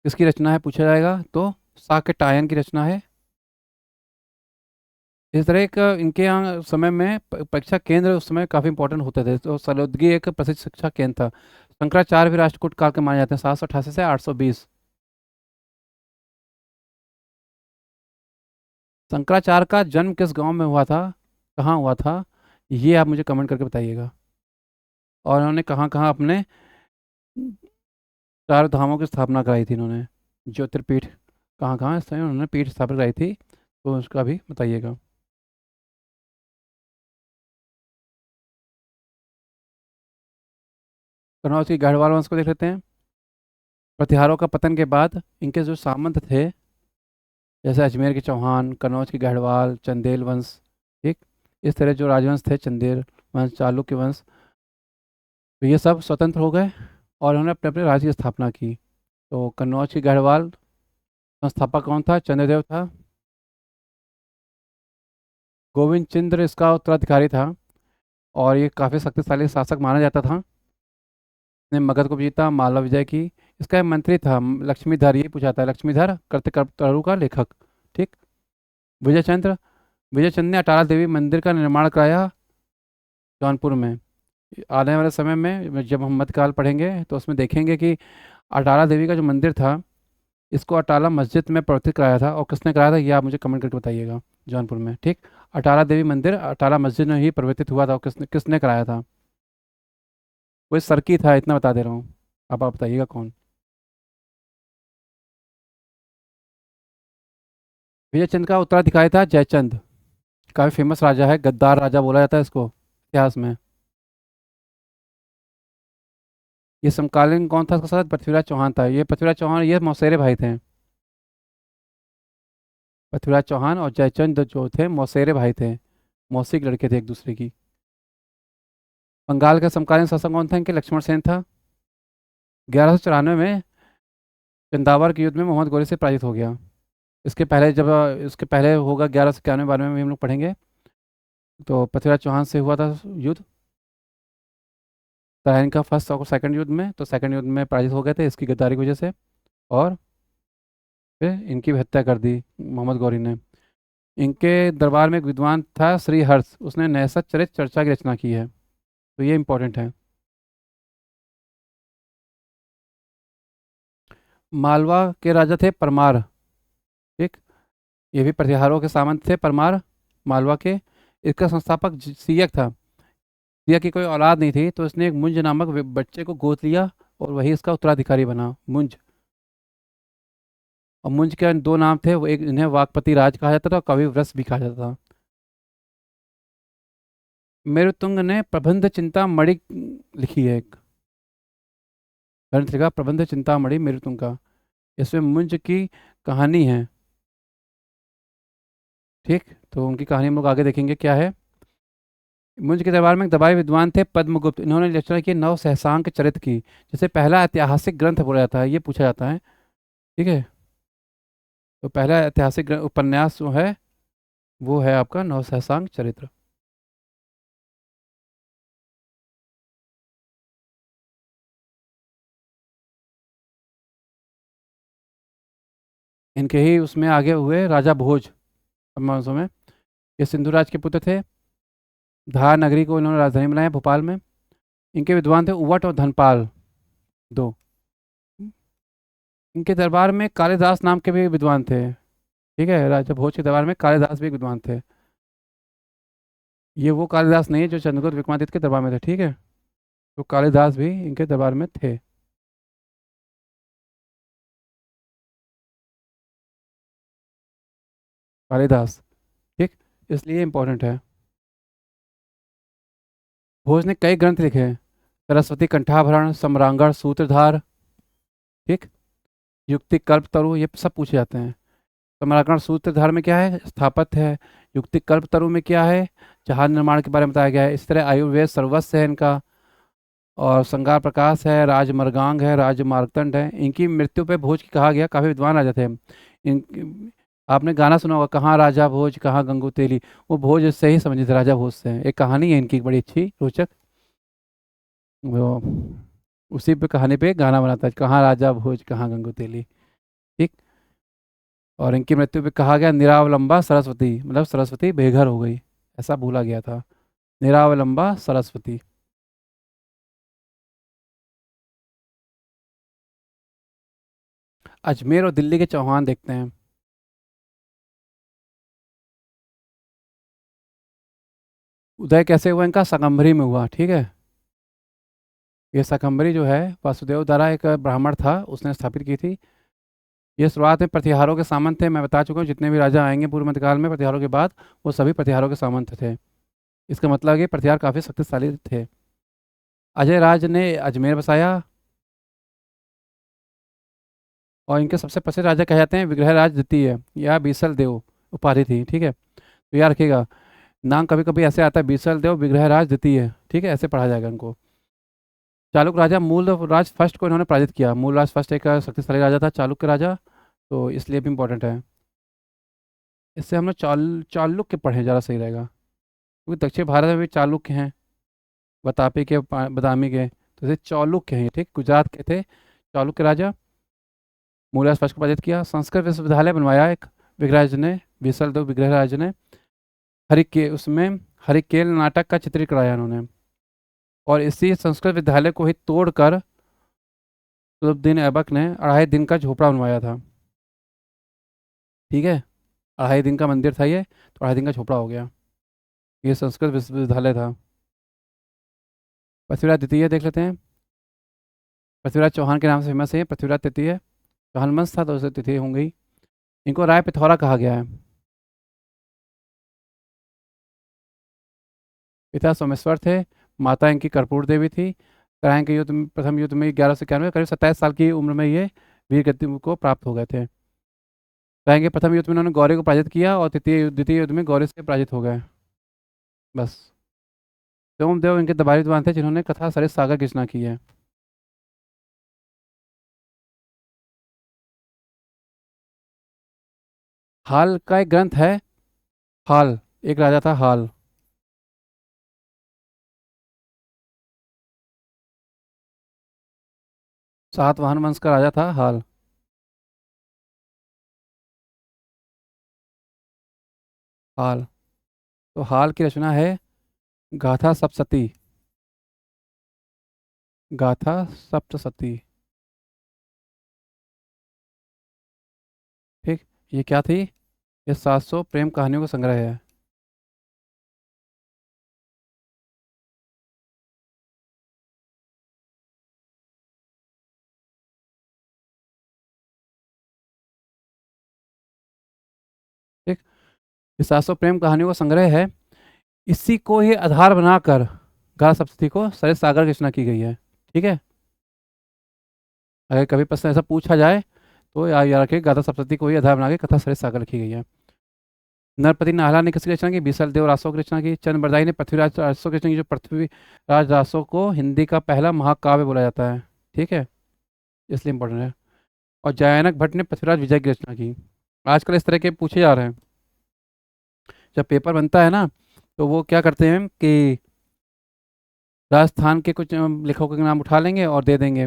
किसकी रचना है पूछा जाएगा, तो साक्यटायन की रचना है। इस तरह एक इनके यहाँ समय में परीक्षा केंद्र उस समय काफ़ी इंपॉर्टेंट होते थे, तो सलोदगी एक प्रसिद्ध शिक्षा केंद्र था। शंकराचार्य भी राष्ट्रकूट काल के माने जाते हैं, 788 से 820। शंकराचार्य का जन्म किस गांव में हुआ था, कहाँ हुआ था, ये आप मुझे कमेंट करके बताइएगा। और उन्होंने कहाँ कहाँ अपने चार धामों की स्थापना कराई थी इन्होंने, ज्योतिर्पीठ कहाँ कहाँ इस समय उन्होंने पीठ स्थापित कराई थी, तो उसका भी बताइएगा। कन्नौज की गढ़वाल वंश को देख लेते हैं। प्रतिहारों का पतन के बाद इनके जो सामंत थे, जैसे अजमेर के चौहान, कन्नौज की गढ़वाल, चंदेल वंश, ठीक, इस तरह जो राजवंश थे, चंदेल वंश, चालुक्य वंश, तो ये सब स्वतंत्र हो गए और उन्होंने अपने अपने राज्य की स्थापना की। तो कन्नौज की गढ़वाल संस्थापक कौन था, चंद्रदेव था। गोविंद चंद्र इसका उत्तराधिकारी था और ये काफ़ी शक्तिशाली शासक माना जाता था। ने मगध को जीता, मालवा विजय की। इसका एक मंत्री था लक्ष्मीधर, ये पूछा था, लक्ष्मीधर कर्तकर्तरु का लेखक, ठीक। विजय चंद्र, विजय चंद्र ने अटाला देवी मंदिर का निर्माण कराया जौनपुर में। आने वाले समय में जब हम मध्यकाल पढ़ेंगे तो उसमें देखेंगे कि अटाला देवी का जो मंदिर था, इसको अटाला मस्जिद में परिवर्तित कराया था। और किसने कराया था, ये आप मुझे कमेंट करके बताइएगा, जौनपुर में, ठीक। अटाला देवी मंदिर अटाला मस्जिद में ही परिवर्तित हुआ था, और किसने किसने कराया था। कोई सरकी था, इतना बता दे रहा हूँ, अब आप बताइएगा कौन। विजय चंद्र का उत्तराधिकारी था जयचंद, काफ़ी फेमस राजा है, गद्दार राजा बोला जाता है इसको इतिहास में। ये समकालीन कौन था इसके साथ, पृथ्वीराज चौहान था। ये पृथ्वीराज चौहान ये मौसेरे भाई थे। पृथ्वीराज चौहान और जयचंद जो थे मौसेरे भाई थे, मौसी के लड़के थे एक दूसरे की। बंगाल के समकालीन शासक कौन था, इनके लक्ष्मण सेन था। 1194 में चंदावर के युद्ध में मोहम्मद गोरी से पराजित हो गया। इसके पहले जब इसके पहले होगा 1191 में भी हम लोग पढ़ेंगे। तो पृथ्वीराज चौहान से हुआ था युद्ध, तराइन का फर्स्ट और सेकंड युद्ध में। तो सेकंड युद्ध में पराजित हो गए थे इसकी गद्दारी की वजह से। और फिर इनकी भी हत्या कर दी मोहम्मद गौरी ने। इनके दरबार में एक विद्वान था श्री हर्ष, उसने नैसत चरित चर्चा की रचना की है, तो ये इंपॉर्टेंट है। मालवा के राजा थे परमार, ठीक। ये भी प्रतिहारों के सामंत थे परमार, मालवा के। इसका संस्थापक सियक था। सियक की कोई औलाद नहीं थी, तो इसने एक मुंज नामक बच्चे को गोद लिया और वही इसका उत्तराधिकारी बना, मुंज। और मुंज के दो नाम थे, वो एक इन्हें वाकपति राज कहा जाता था और कवि वृष भी कहा जाता था। मेरुतुंग ने प्रबंध चिंतामणि लिखी है, एक ग्रंथ लिखा प्रबंध चिंतामणि मेरुतुंग का। इसमें मुंज की कहानी है। ठीक, तो उनकी कहानी हम लोग आगे देखेंगे क्या है। मुंज के दरबार में एक दरबारी विद्वान थे पद्मगुप्त, इन्होंने रचना की नव सहसांक चरित्र की, जिसे पहला ऐतिहासिक ग्रंथ बोला जाता है, ये पूछा जाता है। ठीक है, तो पहला ऐतिहासिक उपन्यास जो है वो है आपका नव सहसांक चरित्र। इनके ही उसमें आगे हुए राजा भोज परमावंशों में। ये सिंधुराज के पुत्र थे। धार नगरी को इन्होंने राजधानी बनाया भोपाल में। इनके विद्वान थे उवट और धनपाल दो। इनके दरबार में कालिदास नाम के भी विद्वान थे। ठीक है, राजा भोज के दरबार में कालिदास भी एक विद्वान थे। ये वो कालिदास नहीं है जो चंद्रगुप्त विक्रमादित्य के दरबार में थे। ठीक है, तो कालिदास भी इनके दरबार में थे। कालिदास, ठीक, इसलिए इम्पोर्टेंट है। भोज ने कई ग्रंथ लिखे हैं। सरस्वती कंठाभरण, सम्रांगण, सूत्रधार, ठीक, युक्ति कल्पतरु, ये सब पूछे जाते हैं। सम्रांगण सूत्रधार में क्या है, स्थापत्य है। युक्ति कल्पतरु में क्या है, जहाज निर्माण के बारे में बताया गया है। इसी तरह आयुर्वेद सर्वस्व है इनका। और श्रृंगार प्रकाश है, राजमर्गांग है, राजमार्तंड है। इनकी मृत्यु पे भोज की कहा गया, काफ़ी विद्वान राजा थे। इन आपने गाना सुना होगा, कहाँ राजा भोज कहाँ गंगू तेली। वो भोज से ही समझे थे, राजा भोज से। एक कहानी है इनकी बड़ी अच्छी रोचक, वो उसी पे कहानी पे गाना बनाता है, कहाँ राजा भोज कहाँ गंगू तेली। ठीक, और इनकी मृत्यु पे कहा गया निरावलंबा सरस्वती, मतलब सरस्वती बेघर हो गई, ऐसा बोला गया था। निरावलंबा सरस्वती। अजमेर और दिल्ली के चौहान देखते हैं। उदय कैसे हुआ इनका, शाकंभरी में हुआ। ठीक है, ये शाकंभरी जो है वासुदेव दारा एक ब्राह्मण था, उसने स्थापित की थी। ये शुरुआत में प्रतिहारों के सामंत थे। मैं बता चुका हूँ जितने भी राजा आएंगे पूर्व मध्यकाल में प्रतिहारों के बाद, वो सभी प्रतिहारों के सामंत थे। इसका मतलब है कि प्रतिहार काफ़ी शक्तिशाली थे। अजय राज ने अजमेर बसाया। और इनके सबसे प्रसिद्ध राजा कहे जाते हैं विग्रहराज द्वितीय या बीसल देव, उपाधि थी। ठीक है, तो याद रखिएगा, नाम कभी कभी ऐसे आता है बीसल देव विग्रहराज द्वितीय। ठीक है, ऐसे पढ़ा जाएगा इनको। चालुक्य राजा मूलराज फर्स्ट को इन्होंने पराजित किया। मूलराज फर्स्ट एक शक्तिशाली राजा था, चालुक्य राजा, तो इसलिए भी इम्पोर्टेंट है। इससे हम लोग चालुक्य पढ़ें, ज़्यादा सही रहेगा, क्योंकि दक्षिण भारत में भी चालुक्य हैं, बतापी के बदामी के, तो इसे चालुक्य हैं। ठीक, गुजरात के थे चालुक्य राजा। मूलराज फर्स्ट को पराजित किया। संस्कृत विश्वविद्यालय बनवाया एक विग्रहराज ने, बीसल देव विग्रहराज ने। हरिके उसमें हरिकेल नाटक का चित्रित कराया उन्होंने। और इसी संस्कृत विद्यालय को ही तोड़कर कुतुबुद्दीन ऐबक ने 2.5 दिन का झोपड़ा बनवाया था। ठीक है, 2.5 दिन का मंदिर था ये, तो 2.5 दिन का झोपड़ा हो गया। ये संस्कृत विश्वविद्यालय था। पृथ्वीराज द्वितीय देख लेते हैं। पृथ्वीराज चौहान के नाम से फेमस है। पृथ्वीराज तृतीय चौहान वंश था, तो उसे तिथि होंगी। इनको राय पिथौरा कहा गया है। पिता सोमेश्वर थे, माता इनकी कर्पूर देवी थी। तराइन के युद्ध में, प्रथम युद्ध में 1191 करीब 27 साल की उम्र में ये वीर गति को प्राप्त हो गए थे। तराइन के प्रथम युद्ध में उन्होंने गौरी को पराजित किया और द्वितीय युद्ध में गौरी से पराजित हो गए। बस। सोमदेव इनके दबारी विद्वान थे, जिन्होंने कथा सरित सागर की रचना की है। हाल का एक ग्रंथ है। हाल, एक राजा था हाल। सातवाहन वंश का राजा था हाल। हाल, तो हाल की रचना है गाथा सप्तशती। गाथा सप्तशती। ठीक, ये क्या थी, ये 700 प्रेम कहानियों का संग्रह है। ये 700 प्रेम कहानियों का संग्रह है। इसी को ही आधार बनाकर गाथा सप्तशती को सरित सागर की रचना की गई है। ठीक है, अगर कभी प्रश्न ऐसा पूछा जाए तो याद रखिए गाथा सप्तशती को ही आधार बना के कथा सरित सागर लिखी गई है। नरपति नाहला ने किसकी रचना की? बीसल देव रासो की रचना की। चंद बरदाई ने पृथ्वीराज रासो की रचना की, जो पृथ्वीराज रासो को हिंदी का पहला महाकाव्य बोला जाता है। ठीक है, इसलिए इंपॉर्टेंट है। और जयानक भट्ट ने पृथ्वीराज विजय की रचना की। आजकल इस तरह के पूछे जा रहे हैं। जब पेपर बनता है ना, तो वो क्या करते हैं कि राजस्थान के कुछ लेखकों के नाम उठा लेंगे और दे देंगे।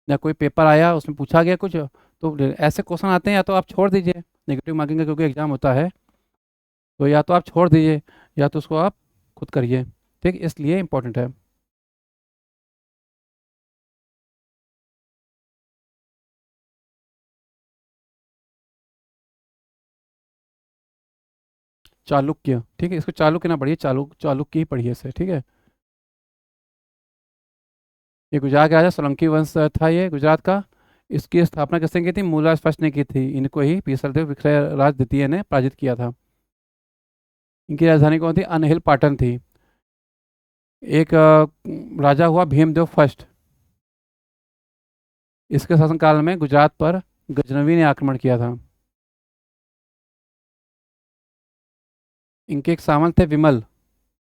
या कोई पेपर आया उसमें पूछा गया कुछ, तो ऐसे क्वेश्चन आते हैं, या तो आप छोड़ दीजिए, नेगेटिव मार्किंग का क्योंकि एग्जाम होता है, तो या तो आप छोड़ दीजिए या तो उसको आप खुद करिए। ठीक, इसलिए इम्पोर्टेंट है। चालुक्य, ठीक है, इसको चालुक्य ना पढ़िए, चालुक्य ही पढ़िए इसे। ठीक है, ये गुजरात का राजा सोलंकी वंश था ये गुजरात का। इसकी स्थापना किसने की थी? मूलराज फर्स्ट ने की थी। इनको ही पीसलदेव विक्रय राज द्वितीय ने पराजित किया था। इनकी राजधानी कौन थी? अनहिल पाटन थी। एक राजा हुआ भीमदेव फर्स्ट। इसके शासनकाल में गुजरात पर गजनवी ने आक्रमण किया था। इनके एक सामंत थे विमल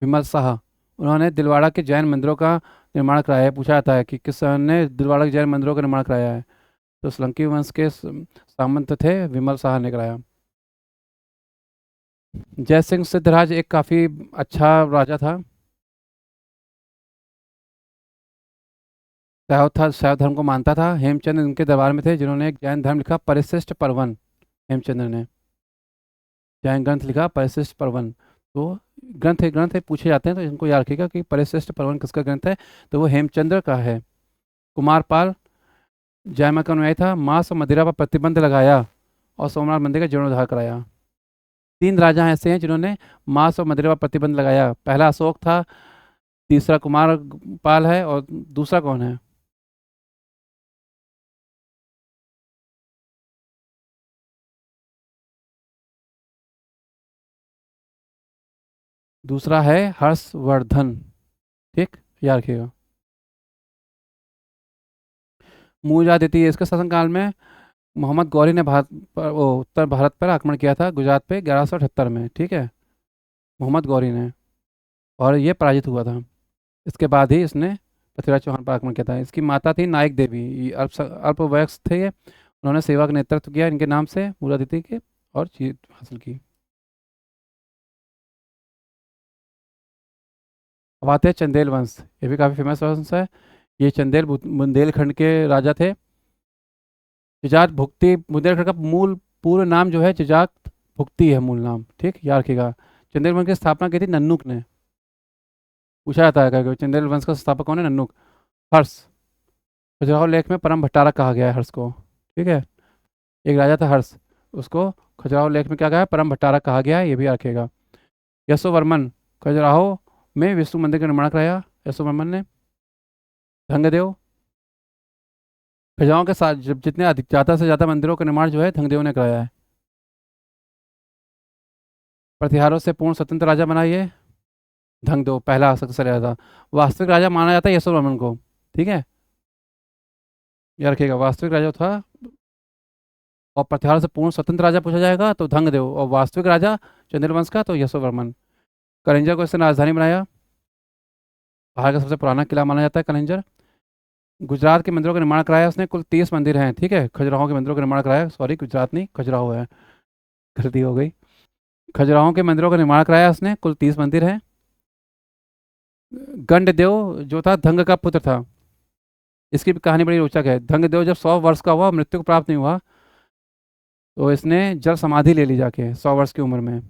विमल शाह। उन्होंने दिलवाड़ा के जैन मंदिरों का निर्माण कराया है। पूछा जाता है कि किस ने दिलवाड़ा के जैन मंदिरों का निर्माण कराया है, तो सोलंकी वंश के सामंत थे, विमल शाह ने कराया। जय सिंह सिद्धराज एक काफ़ी अच्छा राजा था। शैव धर्म को मानता था। हेमचंद्र इनके दरबार में थे, जिन्होंने एक जैन धर्म लिखा, परिशिष्ट परवन। हेमचंद्र ने जैन ग्रंथ लिखा, परिशिष्ट परवन। तो ग्रंथ है, पूछे जाते हैं, तो इनको याद रखिएगा कि परिशिष्ट परवन किसका ग्रंथ है, तो वो हेमचंद्र का है। कुमारपाल जय मां का अनुयायी था। मांस और मदिरा पर प्रतिबंध लगाया और सोमनाथ मंदिर का जीर्णोद्धार कराया। तीन राजा ऐसे हैं जिन्होंने मांस और मदिरा पर प्रतिबंध लगाया। पहला अशोक था, तीसरा कुमार पाल है, और दूसरा कौन है? दूसरा है हर्षवर्धन। ठीक, याद रखिएगा। मूल देती है, इसके शासनकाल में मोहम्मद गौरी ने भारत पर, वो उत्तर भारत पर आक्रमण किया था, गुजरात पे 1178 में। ठीक है, मोहम्मद गौरी ने, और ये पराजित हुआ था। इसके बाद ही इसने पृथ्वीराज चौहान पर आक्रमण किया था। इसकी माता थी नायक देवी, ये अल्पवयस्क थे ये। उन्होंने सेवा का नेतृत्व किया इनके नाम से मूलादिति के, और जीत हासिल की। अब आते हैं चंदेल वंश। ये भी काफ़ी फेमस वंश है। ये चंदेल बुंदेलखंड के राजा थे। जुजात भुक्ति, बुंदेलखंड का मूल पूर्ण नाम जो है जुजात भुक्ति है मूल नाम। ठीक, याद रखिएगा। चंदेल वंश की स्थापना की थी नन्नुक ने। पूछा जाता है कि चंदेल वंश का स्थापक कौन है? नन्नुक। हर्ष, खजुराहो लेख में परम भट्टारक कहा गया है हर्ष को। ठीक है, एक राजा था हर्ष, उसको खजुराहो लेख में क्या कहा है? परम भट्टारक कहा गया है, ये भी याद रखिएगा। यशोवर्मन, खजुराहो में विष्णु मंदिर का निर्माण कराया यशोवर्मन ने। धंगदेव, खजुराहो के साथ जितने अधिक ज़्यादा से ज़्यादा मंदिरों का निर्माण जो है धंगदेव ने कराया है। प्रतिहारों से पूर्ण स्वतंत्र राजा बनाइए, धंगदेव पहला शक्तिशाली राजा। वास्तविक राजा माना जाता है यशोवर्मन को। ठीक है, याद रखिएगा, वास्तविक राजा था। और प्रतिहार से पूर्ण स्वतंत्र राजा पूछा जाएगा तो धंगदेव, और वास्तविक राजा चंदेल वंश का तो यशोवर्मन। कलिंजर को इसने राजधानी बनाया। भारत का सबसे पुराना किला माना जाता है कलिंजर। गुजरात के मंदिरों का निर्माण कराया उसने, कुल 30 मंदिर हैं। ठीक है, खजुराहो के मंदिरों का निर्माण कराया, सॉरी गुजरात नहीं, खजुराहो है, गलती हो गई। खजुराहो के मंदिरों का निर्माण कराया उसने, कुल 30 मंदिर हैं। गंडदेव जो था धंग का पुत्र था। इसकी भी कहानी बड़ी रोचक है। धंगदेव जब 100 वर्ष का हुआ, मृत्यु को प्राप्त नहीं हुआ, तो इसने जल समाधि ले ली जाके 100 वर्ष की उम्र में।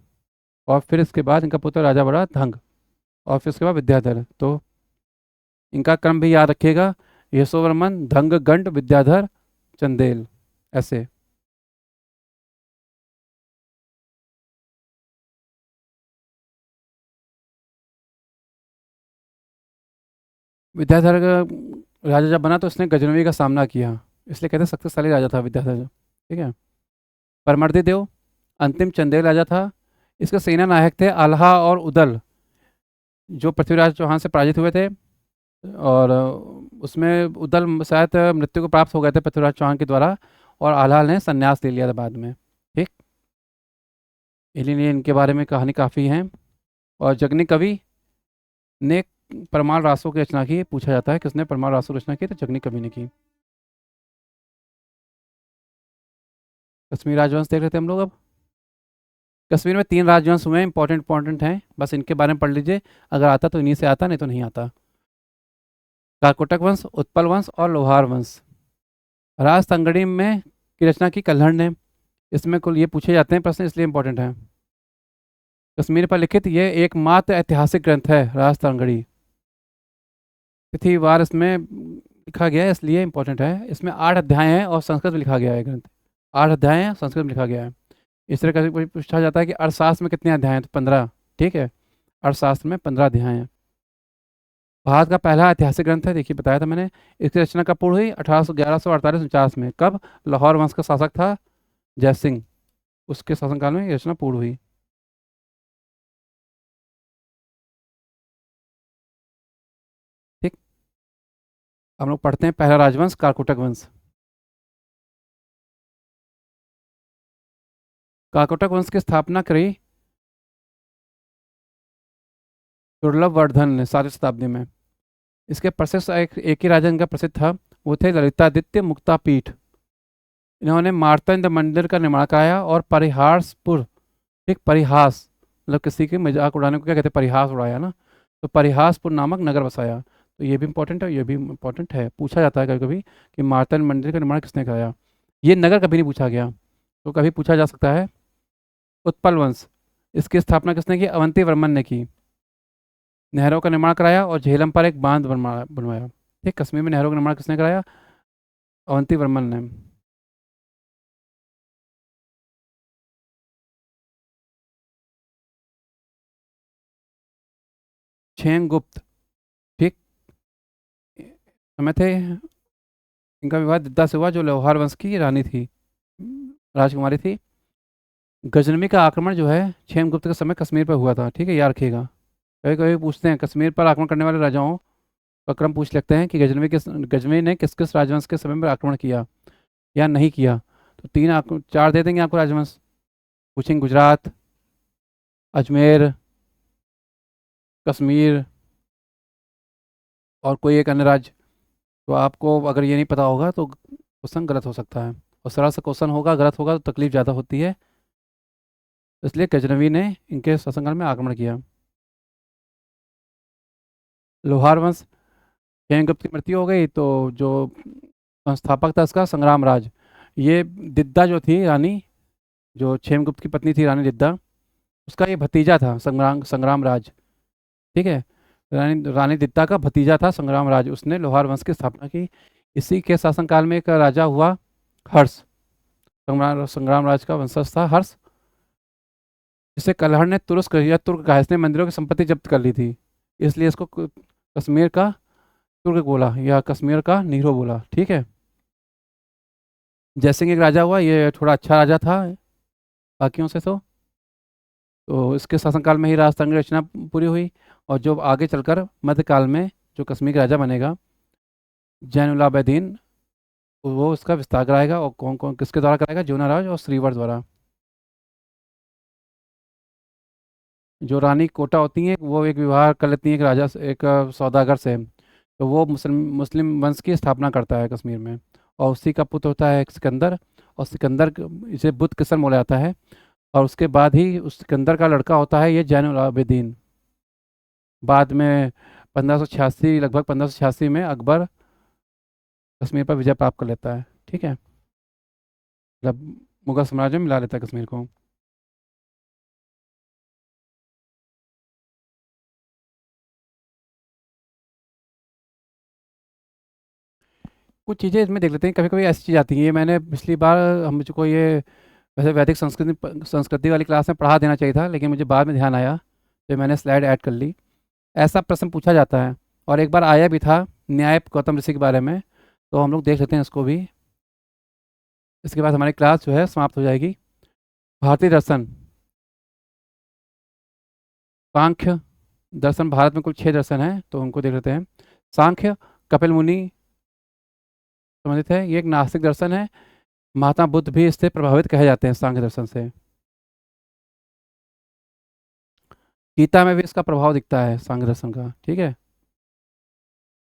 और फिर इसके बाद इनका पुत्र राजा बड़ा धंग, और फिर उसके बाद विद्याधर। तो इनका क्रम भी याद रखिएगा, यशोवर्मन, धंग, गंड, विद्याधर, चंदेल, ऐसे। विद्याधर का राजा जब बना तो उसने गजनवी का सामना किया, इसलिए कहते हैं शक्तिशाली राजा था विद्याधर। ठीक है, परमर्दी देव अंतिम चंदेल राजा था। इसके सेना नायक थे आल्हा और उदल, जो पृथ्वीराज चौहान से पराजित हुए थे। और उसमें उदल शायद मृत्यु को प्राप्त हो गए थे पृथ्वीराज चौहान के द्वारा, और आल्हा ने संन्यास ले लिया था बाद में। ठीक, इसलिए इनके बारे में कहानी काफ़ी है। और जगनी कवि ने परमार रासों की रचना की, पूछा जाता है किसने परमार रासों की रचना की, तो जगनी कवि ने की। कश्मीर राजवंश देख रहे थे हम लोग अब। कश्मीर में 3 राजवंश हुए, इंपॉर्टेंट इंपॉर्टेंट हैं, बस इनके बारे में पढ़ लीजिए, अगर आता तो इन्हीं से आता, नहीं तो नहीं आता। काकोटक वंश, उत्पल वंश और लोहार वंश। राज तंगड़ी में की रचना की कल्हड़ ने। इसमें कुल ये पूछे जाते हैं प्रश्न, इसलिए इंपॉर्टेंट है। कश्मीर पर लिखित ये एकमात्र ऐतिहासिक ग्रंथ है राज तंगड़ी। तिथिवार इसमें लिखा गया है, इसलिए इंपॉर्टेंट है। इसमें 8 अध्याय हैं और संस्कृत में लिखा गया है ग्रंथ। 8 अध्याय हैं, संस्कृत में लिखा गया है। इस तरह का पूछा जाता है कि अर्थशास्त्र में कितने अध्याय हैं, तो 15। ठीक है, अर्थशास्त्र में 15 अध्याय हैं। भारत का पहला ऐतिहासिक ग्रंथ है, देखिए बताया था मैंने। इसकी रचना कब पूर्ण हुई? 1148 में। कब? लाहौर वंश का शासक था जय सिंह, उसके शासनकाल में ये रचना पूर्ण हुई। ठीक, हम लोग पढ़ते हैं पहला राजवंश काकोटक वंश। काकोटक वंश की स्थापना करी दुर्लभ वर्धन ने 7वीं शताब्दी में। इसके प्रसिद्ध एक ही राजा इनका प्रसिद्ध था, वो थे ललितादित्य मुक्तापीठ। इन्होंने मार्तंड मंदिर का निर्माण कराया और परिहासपुर, एक परिहास मतलब किसी के मजाक उड़ाने को क्या कहते हैं, परिहास उड़ाया ना, तो परिहासपुर नामक नगर बसाया। तो ये भी इंपॉर्टेंट है, ये भी इंपॉर्टेंट है, पूछा जाता है कभी कभी कि मार्तंड मंदिर का निर्माण किसने कराया। ये नगर कभी नहीं पूछा गया, तो कभी पूछा जा सकता है। उत्पल वंश, इसकी स्थापना किसने की? अवंती वर्मन ने की। नहरों का निर्माण कराया और झेलम पर एक बांध बनवाया। ठीक, कश्मीर में नहरों का निर्माण किसने कराया? अवंती वर्मन ने। गुप्त, ठीक, समय थे, इनका विवाह दिद्दा से हुआ, जो लोहार वंश की रानी थी, राजकुमारी थी। गजनवी का आक्रमण जो है गुप्त के समय कश्मीर पर हुआ था। ठीक है, याद रखिएगा। कभी कभी पूछते हैं कश्मीर पर आक्रमण करने वाले राजाओं का क्रम पूछ लेते हैं कि गजनवी ने किस किस राजवंश के समय पर आक्रमण किया या नहीं किया। तो 4 दे देंगे आपको राजवंश, पूछेंगे गुजरात, अजमेर, कश्मीर और कोई एक अन्य राज्य। तो आपको अगर ये नहीं पता होगा तो क्वेश्चन गलत हो सकता है, और सरल सा क्वेश्चन होगा, गलत होगा तो तकलीफ ज़्यादा होती है। इसलिए गजनवी ने इनके शासनकाल में आक्रमण किया। लोहार वंश, हेमगुप्त की मृत्यु हो गई, तो जो संस्थापक था इसका संग्राम राज, ये दिद्दा जो थी रानी, जो क्षेमगुप्त की पत्नी थी रानी दिद्दा, उसका ये भतीजा था संग्राम संग्राम राज। ठीक है, रानी रानी दिद्दा का भतीजा था संग्राम राज, उसने लोहार वंश की स्थापना की। इसी के शासनकाल में एक राजा हुआ हर्ष, संग्राम राज का वंशज था हर्ष, जिसे कलहड़ ने तुरस्क या तुर्क कहा। इसने मंदिरों की संपत्ति जब्त कर ली थी, इसलिए इसको कश्मीर का तुर्क बोला या कश्मीर का नीरो बोला। ठीक है, जयसिंह एक राजा हुआ, ये थोड़ा अच्छा राजा था बाकियों से। तो इसके शासनकाल में ही राजतंत्र रचना पूरी हुई। और जो आगे चलकर मध्यकाल में जो कश्मीर का राजा बनेगा जैनुल आबदीन, वो इसका विस्तार कराएगा। और कौन कौन किसके द्वारा कराएगा? जोना राज और श्रीवर द्वारा। जो रानी कोटा होती हैं वो एक विवाह कर लेती हैं एक राजा से, एक सौदागर से, तो वो मुस्लिम मुस्लिम वंश की स्थापना करता है कश्मीर में। और उसी का पुत्र होता है एक सिकंदर, और सिकंदर इसे बुत किस्म बोला जाता है। और उसके बाद ही उस सिकंदर का लड़का होता है ये जैनुल आबदीन। बाद में 1586, लगभग 1586 में अकबर कश्मीर पर विजय प्राप्त कर लेता है। ठीक है, मतलब मुगल साम्राज्य में मिला लेता है कश्मीर को। कुछ चीज़ें इसमें देख लेते हैं, कभी कभी ऐसी चीज़ आती है, ये मैंने पिछली बार हम मुझको ये वैसे वैदिक संस्कृति संस्कृति वाली क्लास में पढ़ा देना चाहिए था, लेकिन मुझे बाद में ध्यान आया तो मैंने स्लाइड ऐड कर ली। ऐसा प्रश्न पूछा जाता है, और एक बार आया भी था न्याय गौतम ऋषि के बारे में, तो हम लोग देख लेते हैं इसको भी। इसके बाद हमारी क्लास जो है समाप्त हो जाएगी। भारतीय दर्शन, सांख्य दर्शन, भारत में कुल 6 दर्शन हैं, तो उनको देख लेते हैं। सांख्य, कपिल मुनि संबंधित है, ये एक नास्तिक दर्शन है। महात्मा बुद्ध भी इससे प्रभावित कहे जाते हैं, सांख्य दर्शन से। गीता में भी इसका प्रभाव दिखता है सांख्य दर्शन का, ठीक है।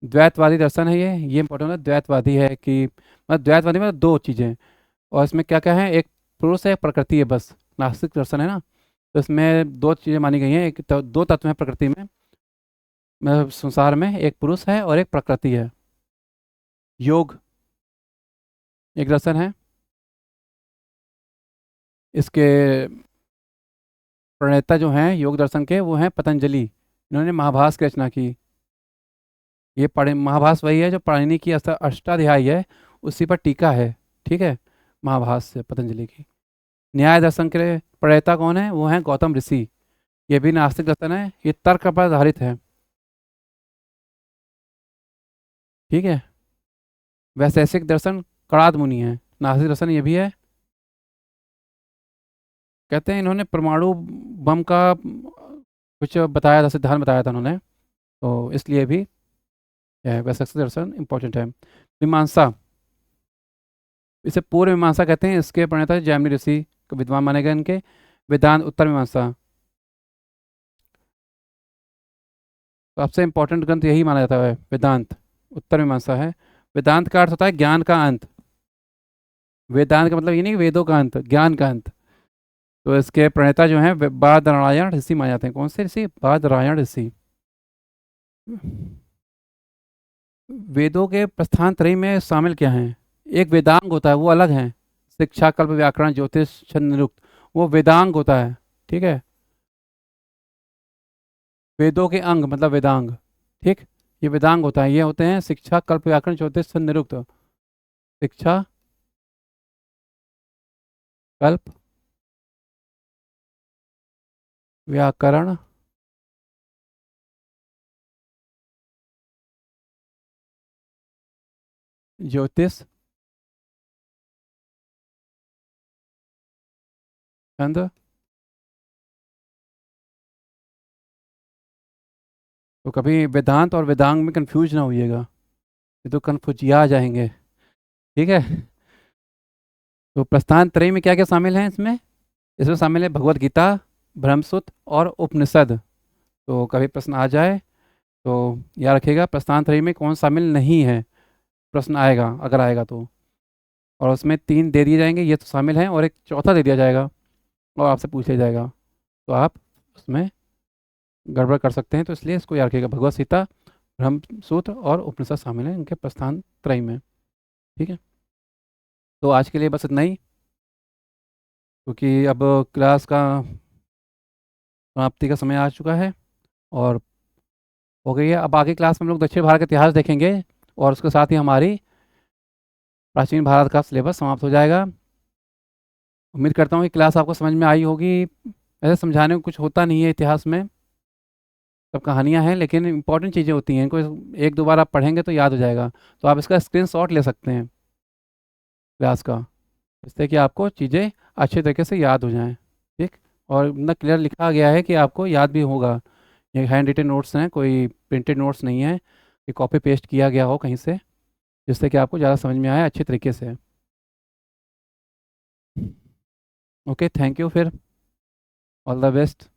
द्वैतवादी दर्शन है ये इंपॉर्टेंट है। द्वैतवादी है कि मतलब द्वैतवादी में दो चीज़ें, और इसमें क्या क्या है, एक पुरुष है, एक प्रकृति है, बस। नास्तिक दर्शन है ना, तो इसमें दो चीज़ें मानी गई हैं, एक तो दो तत्व हैं प्रकृति में, मतलब संसार में, एक पुरुष है और एक प्रकृति है। योग एक दर्शन है, इसके प्रणेता जो हैं योग दर्शन के, वो हैं पतंजलि। इन्होंने महाभास की रचना की। ये पढ़े, महाभास वही है जो पाणिनि की अष्टाध्यायी है, उसी पर टीका है, ठीक है, महाभास से पतंजलि की। न्याय दर्शन के प्रणेता कौन है, वो हैं गौतम ऋषि। ये भी नास्तिक दर्शन है, ये तर्क पर आधारित है, ठीक है। वैशेषिक दर्शन कणाद मुनि है, नास्तिक दर्शन ये भी है। कहते हैं इन्होंने परमाणु बम का कुछ बताया था, सिद्धांत बताया था उन्होंने, तो इसलिए भी वैशेषिक दर्शन इंपॉर्टेंट है। मीमांसा, इसे पूर्व मीमांसा कहते हैं, इसके प्रणेता जैमिनी ऋषि को विद्वान माने गए इनके। वेदांत उत्तर मीमांसा, सबसे इंपॉर्टेंट ग्रंथ यही माना जाता है, वेदांत उत्तर मीमांसा है। वेदांत का अर्थ होता है ज्ञान का अंत। वेदांत का मतलब ये नहीं कि वेदों का अंत, ज्ञान का अंत। तो इसके प्रणेता जो हैं बादरायण ऋषि माने जाते हैं। कौन से ऋषि? बादरायण ऋषि। वेदों के प्रस्थान त्रयी में शामिल क्या हैं? एक वेदांग होता है, वो अलग है। शिक्षा, कल्प, व्याकरण, ज्योतिष, छंद, निरुक्त, वो वेदांग होता है, ठीक है। वेदों के अंग मतलब वेदांग, ठीक। ये वेदांग होता है, ये होते हैं शिक्षा, कल्प, व्याकरण, ज्योतिष, छंद, निरुक्त। शिक्षा, कल्प, व्याकरण, ज्योतिष, छंद। तो कभी वेदांत और वेदांग में कंफ्यूज ना होइएगा, ये तो कन्फ्यूजिया आ जाएंगे, ठीक है। तो प्रस्थान त्रयी में क्या क्या शामिल है इसमें? इसमें शामिल है भगवत गीता, ब्रह्मसूत्र और उपनिषद। तो कभी प्रश्न आ जाए तो याद रखिएगा प्रस्थान त्रयी में कौन शामिल नहीं है, प्रश्न आएगा अगर आएगा तो। और उसमें 3 दे दिए जाएंगे, ये तो शामिल है, और एक चौथा दे दिया जाएगा और आपसे पूछ लिया जाएगा, तो आप उसमें गड़बड़ कर सकते हैं। तो इसलिए इसको याद रखिएगा, भगवत गीता, ब्रह्मसूत्र और उपनिषद शामिल हैं इनके प्रस्थान त्रयी में, ठीक है। तो आज के लिए बस इतना ही, क्योंकि अब क्लास का समाप्ति का समय आ चुका है और हो गई है। अब आगे क्लास में हम लोग दक्षिण भारत का इतिहास देखेंगे, और उसके साथ ही हमारी प्राचीन भारत का सिलेबस समाप्त हो जाएगा। उम्मीद करता हूँ कि क्लास आपको समझ में आई होगी। ऐसे समझाने को कुछ होता नहीं है इतिहास में, सब कहानियाँ हैं, लेकिन इंपॉर्टेंट चीज़ें होती हैं, इनको एक दो बार आप पढ़ेंगे तो याद हो जाएगा। तो आप इसका स्क्रीनशॉट ले सकते हैं क्लास का, जिससे कि आपको चीज़ें अच्छे तरीके से याद हो जाएं, ठीक। और इतना क्लियर लिखा गया है कि आपको याद भी होगा। ये हैंड रिटन नोट्स हैं, कोई प्रिंटेड नोट्स नहीं है कि कॉपी पेस्ट किया गया हो कहीं से, जिससे कि आपको ज़्यादा समझ में आए अच्छे तरीके से। ओके, थैंक यू, फिर ऑल द बेस्ट।